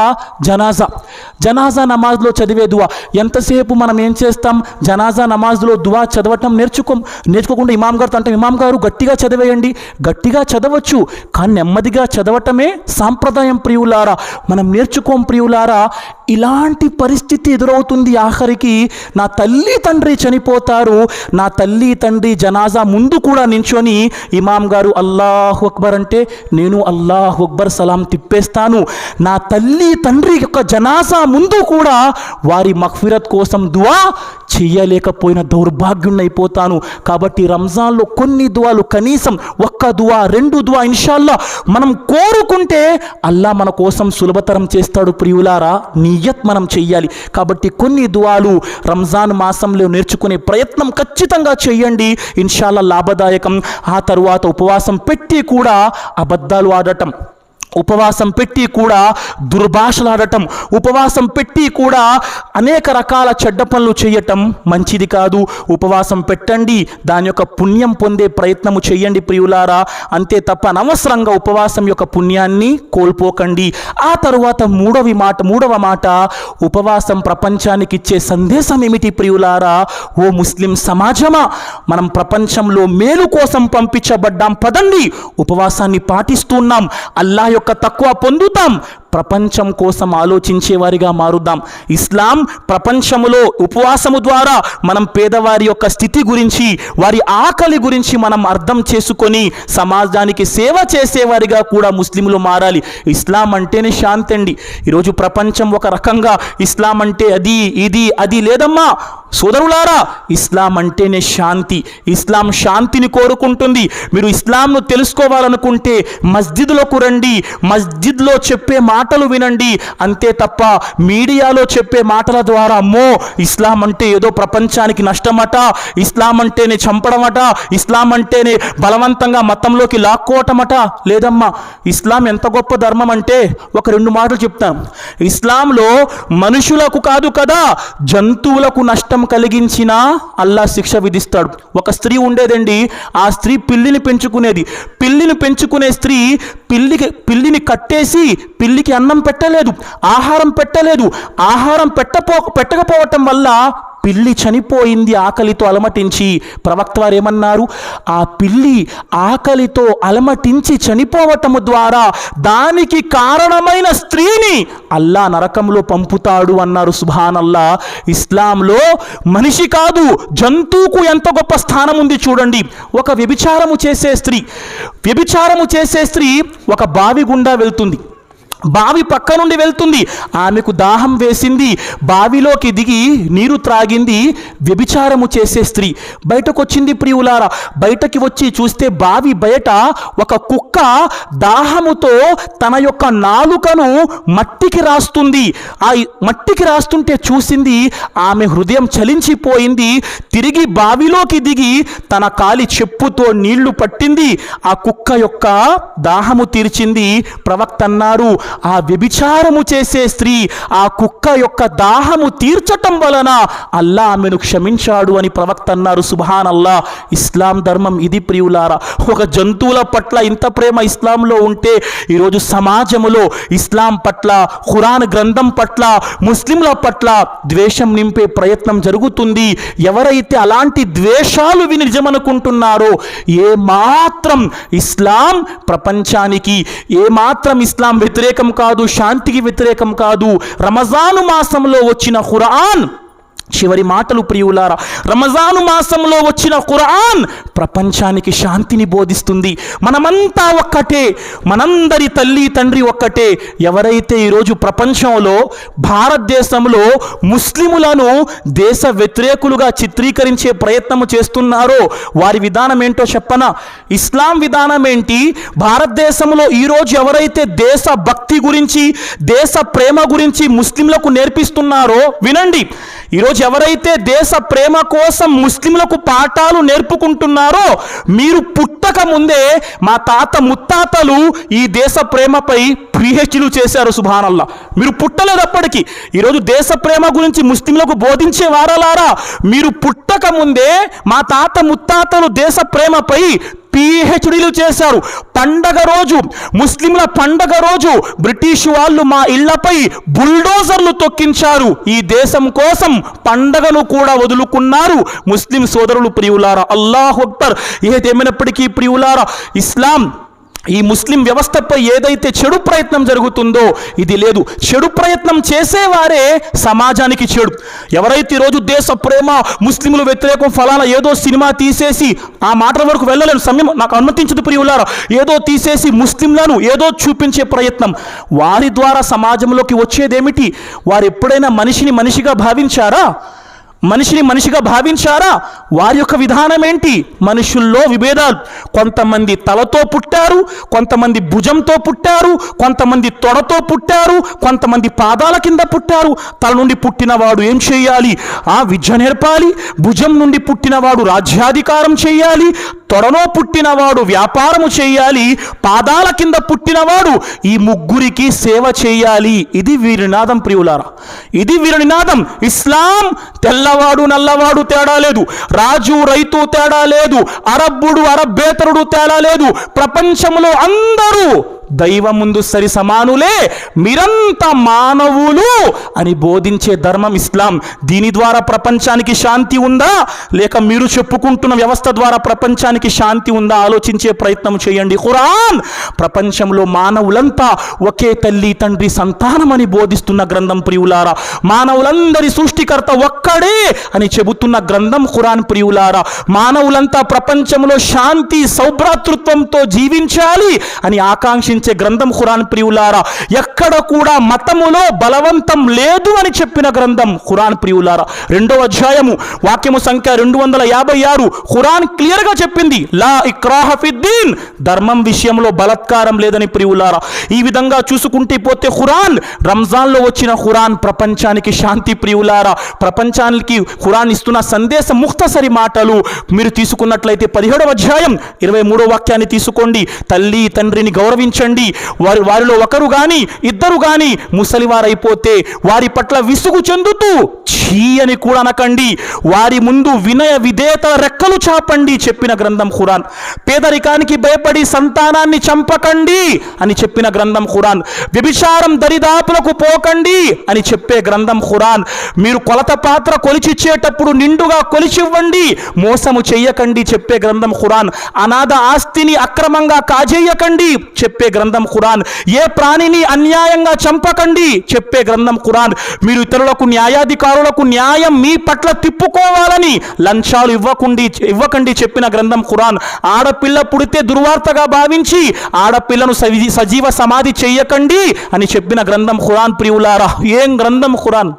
జనాజా నమాజ్లో చదివే దువా. ఎంతసేపు మనం ఏం చేస్తాం, జనాజా నమాజ్లో దువా చదవటం నేర్చుకోకుండా ఇమాం గారితో అంటే, ఇమాం గారు గట్టిగా చదివేయండి. గట్టిగా చదవచ్చు, కానీ నెమ్మదిగా చదవటమే సాంప్రదాయం ప్రియులారా. మనం నేర్చుకోం ప్రియులారా. ఇలాంటి పరిస్థితి ఎదురవుతుంది. ఆఖరికి నా తల్లి తండ్రి చనిపోతారు, నా తల్లి తండ్రి జనాజా ముందు కూడా నించొని ఇమాం గారు అల్లాహు అక్బర్ అంటే నేను అల్లాహు అక్బర్ సలాం తిప్పేస్తాను. నా తల్లి తండ్రి యొక్క జనాజా ముందు కూడా వారి మగ్ఫిరత్ కోసం దువా చేయలేకపోయిన దౌర్భాగ్యున్నైపోతాను. కాబట్టి రంజాన్లో కొన్ని దువాలు, కనీసం ఒక్క దువా 2 దువా ఇన్షాల్లా మనం కోరుకుంటే అల్లా మన కోసం సులభతరం చేస్తాడు ప్రియులారా. నియత్ మనం చెయ్యాలి. కాబట్టి కొన్ని దువాలు రంజాన్ మాసంలో నేర్చుకునే ప్రయత్నం ఖచ్చితంగా చేయండి, ఇన్షాల్లా లాభదాయకం. ఆ తరువాత ఉపవాసం పెట్టి కూడా అబద్ధాలు ఆడటం, ఉపవాసం పెట్టి కూడా దుర్భాషలాడటం, ఉపవాసం పెట్టి కూడా అనేక రకాల చెడ్డ పనులు చేయటం మంచిది కాదు. ఉపవాసం పెట్టండి, దాని యొక్క పుణ్యం పొందే ప్రయత్నము చేయండి ప్రియులారా. అంతే తప్ప అనవసరంగా ఉపవాసం యొక్క పుణ్యాన్ని కోల్పోకండి. ఆ తరువాత మూడవ మాట, ఉపవాసం ప్రపంచానికి ఇచ్చే సందేశం ఏమిటి ప్రియులారా? ఓ ముస్లిం సమాజమా, మనం ప్రపంచంలో మేలు కోసం పంపించబడ్డాం. పదండి, ఉపవాసాన్ని పాటిస్తున్నాం, అల్లాహ్ యొక్క తక్కువ పొందుతాం, ప్రపంచం కోసం ఆలోచించే వారిగా మారుదాం. ఇస్లాం ప్రపంచములో ఉపవాసము ద్వారా మనం పేదవారి యొక్క స్థితి గురించి, వారి ఆకలి గురించి మనం అర్థం చేసుకొని సమాజానికి సేవ చేసేవారిగా కూడా ముస్లింలు మారాలి. ఇస్లాం అంటేనే శాంతి అండి. ఈరోజు ప్రపంచం ఒక రకంగా ఇస్లాం అంటే అది లేదమ్మా సోదరులారా. ఇస్లాం అంటేనే శాంతి. ఇస్లాం శాంతిని కోరుకుంటుంది. మీరు ఇస్లాంను తెలుసుకోవాలనుకుంటే మస్జిద్లోకి రండి, మస్జిద్లో చెప్పే మాటలు వినండి. అంతే తప్ప మీడియాలో చెప్పే మాటల ద్వారా అమ్మో ఇస్లాం అంటే ఏదో ప్రపంచానికి నష్టమట, ఇస్లాం అంటేనే చంపడమట, ఇస్లాం అంటేనే బలవంతంగా మతంలోకి లాక్కోవటమట. లేదమ్మా, ఇస్లాం ఎంత గొప్ప ధర్మం అంటే ఒక 2 మాటలు చెప్తాను. ఇస్లాంలో మనుషులకు కాదు కదా, జంతువులకు నష్టం కలిగించినా అల్లా శిక్ష విధిస్తాడు. ఒక స్త్రీ ఉండేదండి, ఆ స్త్రీ పిల్లిని పెంచుకునేది. పిల్లిని పెంచుకునే స్త్రీ పిల్లిని కట్టేసి పిల్లికి అన్నం పెట్టలేదు, ఆహారం పెట్టలేదు. ఆహారం పెట్టకపోవటం వల్ల పిల్లి చనిపోయింది ఆకలితో అలమటించి. ప్రవక్త వారు ఏమన్నారు? ఆ పిల్లి ఆకలితో అలమటించి చనిపోవటము ద్వారా దానికి కారణమైన స్త్రీని అల్లా నరకంలో పంపుతాడు అన్నారు. సుబ్హానల్లా. ఇస్లాంలో మనిషి కాదు జంతువుకు ఎంత గొప్ప స్థానం ఉంది చూడండి. ఒక వ్యభిచారము చేసే స్త్రీ ఒక బావి గుండా వెళ్తుంది. బావి పక్క నుండి వెళ్తుంది. ఆమెకు దాహం వేసింది, బావిలోకి దిగి నీరు త్రాగింది. వ్యభిచారము చేసే స్త్రీ బయటకు వచ్చింది ప్రియులారా. బయటకి వచ్చి చూస్తే బావి బయట ఒక కుక్క దాహముతో తన యొక్క నాలుకను మట్టికి రాస్తుంది. ఆ మట్టికి రాస్తుంటే చూసింది, ఆమె హృదయం చలించిపోయింది. తిరిగి బావిలోకి దిగి తన కాలి చెప్పుతో నీళ్లు పట్టింది. ఆ కుక్క యొక్క దాహము తీర్చింది. ప్రవక్త అన్నారు, ఆ వ్యభిచారము చేసే స్త్రీ ఆ కుక్క యొక్క దాహము తీర్చటం వలన అల్లా ఆమెను క్షమించాడు అని ప్రవక్త అన్నారు. సుబ్హానల్లా. ఇస్లాం ధర్మం ఇది ప్రియులారా. ఒక జంతువుల పట్ల ఇంత ప్రేమ ఇస్లాంలో ఉంటే ఈరోజు సమాజంలో ఇస్లాం పట్ల, ఖురాన్ గ్రంథం పట్ల, ముస్లింల పట్ల ద్వేషం నింపే ప్రయత్నం జరుగుతుంది. ఎవరైతే అలాంటి ద్వేషాలు నిజమనుకుంటున్నారో, ఏమాత్రం ఇస్లాం ప్రపంచానికి, ఏమాత్రం ఇస్లాం వ్యతిరేకం కాదు, శాంతికి వ్యతిరేకం కాదు. రమజాను మాసంలో వచ్చిన ఖురాన్, చివరి మాటలు ప్రియులారా, రమజాను మాసంలో వచ్చిన ఖురాన్ ప్రపంచానికి శాంతిని బోధిస్తుంది. మనమంతా ఒక్కటే, మనందరి తల్లి తండ్రి ఒక్కటే. ఎవరైతే ఈరోజు ప్రపంచంలో, భారతదేశంలో ముస్లిములను దేశ వ్యతిరేకులుగా చిత్రీకరించే ప్రయత్నం చేస్తున్నారో వారి విధానం ఏంటో చెప్పనా? ఇస్లాం విధానం ఏంటి? భారతదేశంలో ఈరోజు ఎవరైతే దేశ భక్తి గురించి, దేశ ప్రేమ గురించి ముస్లింలకు నేర్పిస్తున్నారో వినండి. ఈరోజు ఎవరైతే దేశ ప్రేమ కోసం ముస్లింలకు పాఠాలు నేర్పుకుంటున్నారో, మీరు పుట్టక ముందే మా తాత ముత్తాతలు ఈ దేశ ప్రేమపై పిహెచ్డీలు చేశారు. సుబ్హానల్లా. మీరు పుట్టలేదప్పటికీ ఈరోజు దేశ ప్రేమ గురించి ముస్లింలకు బోధించే వారలారా, మీరు పుట్టక ముందే మా తాత ముత్తాతలు దేశ ప్రేమపై పిహెచ్డీలు చేశారు. పండగ రోజు, ముస్లింల పండగ రోజు బ్రిటిష్ వాళ్ళు మా ఇళ్లపై బుల్డోజర్లు తొక్కించారు. ఈ దేశం కోసం పండగను కూడా వదులుకున్నారు ముస్లిం సోదరులు ప్రియులారా. అల్లాహు అక్బర్. ఏదేమైనప్పటికీ ప్రియులారా, ఇస్లాం ఈ ముస్లిం వ్యవస్థపై ఏదైతే చెడు ప్రయత్నం జరుగుతుందో ఇది లేదు. చెడు ప్రయత్నం చేసేవారే సమాజానికి చెడు. ఎవరైతే ఈరోజు దేశ ప్రేమ, ముస్లింలు వ్యతిరేకం, ఫలానా ఏదో సినిమా తీసేసి, ఆ మాటల వరకు వెళ్ళలేను, సమయం నాకు అనుమతించదు ప్రియులారా, ఏదో తీసేసి ముస్లింలను ఏదో చూపించే ప్రయత్నం, వారి ద్వారా సమాజంలోకి వచ్చేదేమిటి? వారు ఎప్పుడైనా మనిషిని మనిషిగా భావించారా? మనిషిని మనిషిగా భావించారా? వారి యొక్క విధానం ఏంటి? మనుషుల్లో విభేదాలు. కొంతమంది తలతో పుట్టారు, కొంతమంది భుజంతో పుట్టారు, కొంతమంది తొడతో పుట్టారు, కొంతమంది పాదాల కింద పుట్టారు. తల నుండి పుట్టినవాడు ఏం చేయాలి? విద్య నేర్పాలి. భుజం నుండి పుట్టినవాడు రాజ్యాధికారం చేయాలి. తొడలో పుట్టినవాడు వ్యాపారము చేయాలి. పాదాల కింద పుట్టినవాడు ఈ ముగ్గురికి సేవ చేయాలి. ఇది వీరి నినాదం ప్రియులారా. ఇది వీరి నినాదం. ఇస్లాం తెల్లవాడు నల్లవాడు తేడా లేదు, రాజు రైతు తేడా లేదు, అరబ్బుడు అరబ్బేతరుడు తేడా లేదు. ప్రపంచంలో అందరూ దైవం ముందు సరి సమానులే, మీరంతా మానవులు అని బోధించే ధర్మం ఇస్లాం. దీని ద్వారా ప్రపంచానికి శాంతి ఉందా, లేక మీరు చెప్పుకుంటున్న వ్యవస్థ ద్వారా ప్రపంచానికి శాంతి ఉందా? ఆలోచించే ప్రయత్నం చేయండి. ఖురాన్ ప్రపంచంలో మానవులంతా ఒకే తల్లి తండ్రి సంతానమని బోధిస్తున్న గ్రంథం ప్రియులారా. మానవులందరి సృష్టికర్త ఒక్కడే అని చెబుతున్న గ్రంథం ఖురాన్ ప్రియులారా. మానవులంతా ప్రపంచంలో శాంతి సౌభ్రాతృత్వంతో జీవించాలి అని ఆకాంక్షించే గ్రంథం ఖురాన్ ప్రియులారా. ఎక్కడ కూడా మతములో బలవంతం లేదు అని చెప్పిన గ్రంథం ఖురాన్ ప్రియులారా. 2వ అధ్యాయము వాక్యము సంఖ్య 256 ఖురాన్ క్లియర్ గా చెప్పింది, లా ఇక్రాహ ఫిద్దీన్, ధర్మం విషయంలో బలత్కారం లేదని ప్రియులారా. ఈ విధంగా చూసుకుంటే పోతే ఖురాన్, రంజాన్లో వచ్చిన ఖురాన్ ప్రపంచానికి శాంతి ప్రియులారా. ప్రపంచానికి ఖురాన్ ఇస్తున్న సందేశం ముఖ్తసరి మాటలు మీరు తీసుకున్నట్లయితే 17వ అధ్యాయం 23వ వాక్యాన్ని తీసుకోండి. తల్లి తండ్రిని గౌరవించండి. వారిలో ఒకరు గాని ఇద్దరు గాని ముసలివారైపోతే వారి పట్ల విసుగు చెందుతూ ఛీ అని కూడా అనకండి. వారి ముందు వినయ విధేయత రెక్కలు చాపండి చెప్పిన గ్రంథం ఖురాన్. పేదరికానికి భయపడి సంతానాన్ని చంపకండి అని చెప్పిన గ్రంథం ఖురాన్. వ్యభిచారం దరిదాపులకు పోకండి అని చెప్పే గ్రంథం ఖురాన్. మీరు కొలత పాత్ర కొలిచిచ్చేటప్పుడు నిండుగా కొలిచివ్వండి, మోసము చెయ్యకండి చెప్పే గ్రంథం ఖురాన్. అనాథ ఆస్తిని అక్రమంగా కాజేయకండి చెప్పే గ్రంథం ఖురాన్. ఏ ప్రాణిని అన్యాయంగా చంపకండి చెప్పే గ్రంథం ఖురాన్. మీరు ఇతరులకు న్యాయాధికారులకు న్యాయం మీ పట్ల తిప్పుకోవాలని లంచాలు ఇవ్వకండి చెప్పిన గ్రంథం ఖురాన్. ఆడపిల్ల పుడితే దుర్వార్తగా భావించి ఆడపిల్లను సజీవ సమాధి చెయ్యకండి అని చెప్పిన గ్రంథం ఖురాన్. ప్రియులారా, ఏం గ్రంథం ఖురాన్!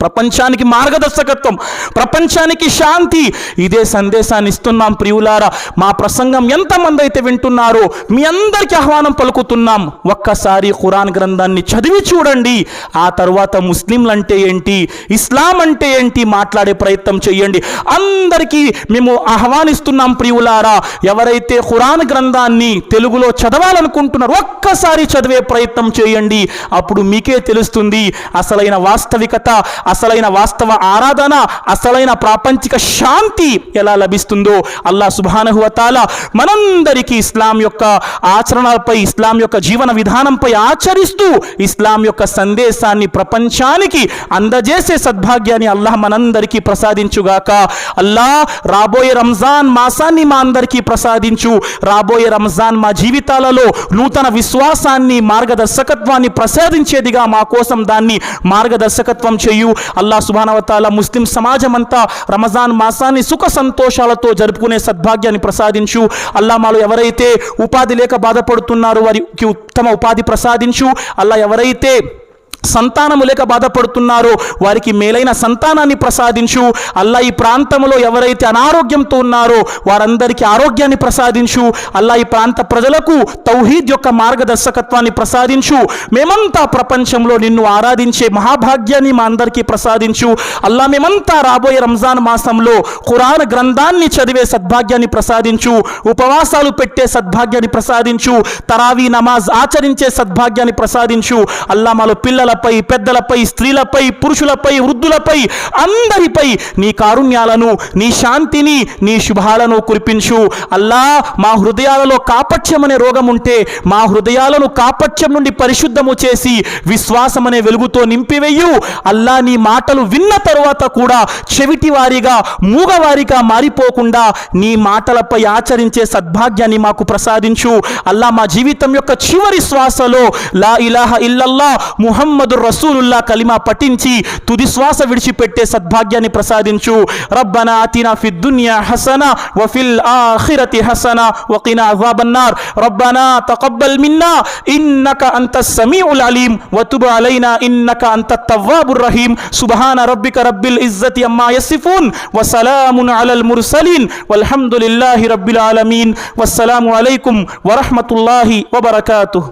ప్రపంచానికి మార్గదర్శకత్వం, ప్రపంచానికి శాంతి. ఇదే సందేశాన్ని ఇస్తున్నాం ప్రియులారా. మా ప్రసంగం ఎంతమంది అయితే వింటున్నారో మీ అందరికీ ఆహ్వానం పలుకుతున్నాం. ఒక్కసారి ఖురాన్ గ్రంథాన్ని చదివి చూడండి. ఆ తర్వాత ముస్లింలు అంటే ఏంటి, ఇస్లాం అంటే ఏంటి మాట్లాడే ప్రయత్నం చేయండి. అందరికీ మేము ఆహ్వానిస్తున్నాం ప్రియులారా. ఎవరైతే ఖురాన్ గ్రంథాన్ని తెలుగులో చదవాలనుకుంటున్నారో ఒక్కసారి చదివే ప్రయత్నం చేయండి. అప్పుడు మీకే తెలుస్తుంది అసలైన వాస్తవికత, అసలైన వాస్తవ ఆరాధన, అసలైన ప్రాపంచిక శాంతి ఎలా లభిస్తుందో. అల్లాహ్ సుబ్హానహు వ తఆలా మనందరికీ ఇస్లాం యొక్క ఆచరణలపై, ఇస్లాం యొక్క జీవన విధానంపై ఆచరిస్తూ ఇస్లాం యొక్క సందేశాన్ని ప్రపంచానికి అందజేసే సద్భాగ్యాన్ని అల్లాహ్ మనందరికీ ప్రసాదించుగాక. అల్లాహ్ రాబోయే రంజాన్ మాసాన్ని మా అందరికీ ప్రసాదించు. రాబోయే రంజాన్ మా జీవితాలలో నూతన విశ్వాసాన్ని, మార్గదర్శకత్వాన్ని ప్రసాదించేదిగా మా కోసం దాన్ని మార్గదర్శకత్వం చేయు. అల్లాహ్ సుబ్హానహు వ తఆలా ముస్లిం సమాజం అంతా రమజాన్ మాసాన్ని సుఖ సంతోషాలతో జరుపుకునే సద్భాగ్యాన్ని ప్రసాదించు. అల్లాహ్ మాలో ఎవరైతే ఉపాధి లేక బాధపడుతున్నారో వారికి ఉత్తమ ఉపాధి ప్రసాదించు. అల్లాహ్ ఎవరైతే సంతానము లేక బాధపడుతున్నారో వారికి మేలైన సంతానాన్ని ప్రసాదించు. అల్లా ఈ ప్రాంతంలో ఎవరైతే అనారోగ్యంతో ఉన్నారో వారందరికీ ఆరోగ్యాన్ని ప్రసాదించు. అల్లా ఈ ప్రాంత ప్రజలకు తౌహీద్ యొక్క మార్గదర్శకత్వాన్ని ప్రసాదించు. మేమంతా ప్రపంచంలో నిన్ను ఆరాధించే మహాభాగ్యాన్ని మా అందరికీ ప్రసాదించు. అల్లా మేమంతా రాబోయే రంజాన్ మాసంలో ఖురాన్ గ్రంథాన్ని చదివే సద్భాగ్యాన్ని ప్రసాదించు. ఉపవాసాలు పెట్టే సద్భాగ్యాన్ని ప్రసాదించు. తరావీ నమాజ్ ఆచరించే సద్భాగ్యాన్ని ప్రసాదించు. అల్లా మాలో పిల్లలపై, పెద్దలపై, స్త్రీలపై, పురుషులపై, వృద్ధులపై అందరిపై నీ కారుణ్యాలను, నీ శాంతిని, నీ శుభాలను కురిపించు. అల్లా మా హృదయాలలో కాపట్యం అనే రోగం ఉంటే మా హృదయాలను కాపట్యం నుండి పరిశుద్ధము చేసి విశ్వాసం అనే వెలుగుతో నింపివేయు. అల్లా నీ మాటలు విన్న తరువాత కూడా చెవిటివారిగా, మూగవారిగా మారిపోకుండా నీ మాటలపై ఆచరించే సద్భాగ్యాన్ని మాకు ప్రసాదించు. అల్లా మా జీవితం యొక్క చివరి శ్వాసలో లా ఇలాహ ఇల్లల్లా ముహమ్మదుర్ రసూలుల్లా కలిమా పఠించి తుది శ్వాస విడిచిపెట్టే సద్భాగ్యాన్ని ప్రసాదించు. రబ్బనా ఆతినా ఫిద్ దునియా హసనా వ ఫిల్ ఆఖిరతి హసనా వ కినా అజాబన్నార్. రబ్బనా తకబ్బల్ మిన్నా ఇన్నక అంతస్ సమీఉల్ అలీం వ తుబ్ అలైనా ఇన్నక అంతత్ తవ్వాబుర్ రహీం. సుబ్హాన రబ్బిక రబ్బిల్ ఇజ్జతి అమ్మా యసిఫూన్ వ సలామున్ అలల్ ముర్సలీన్ వల్హమ్దులిల్లాహి రబ్బిల్ ఆలమీన్. వస్సలాము అలైకుం వ రహ్మతుల్లాహి వ బరకాతుహు.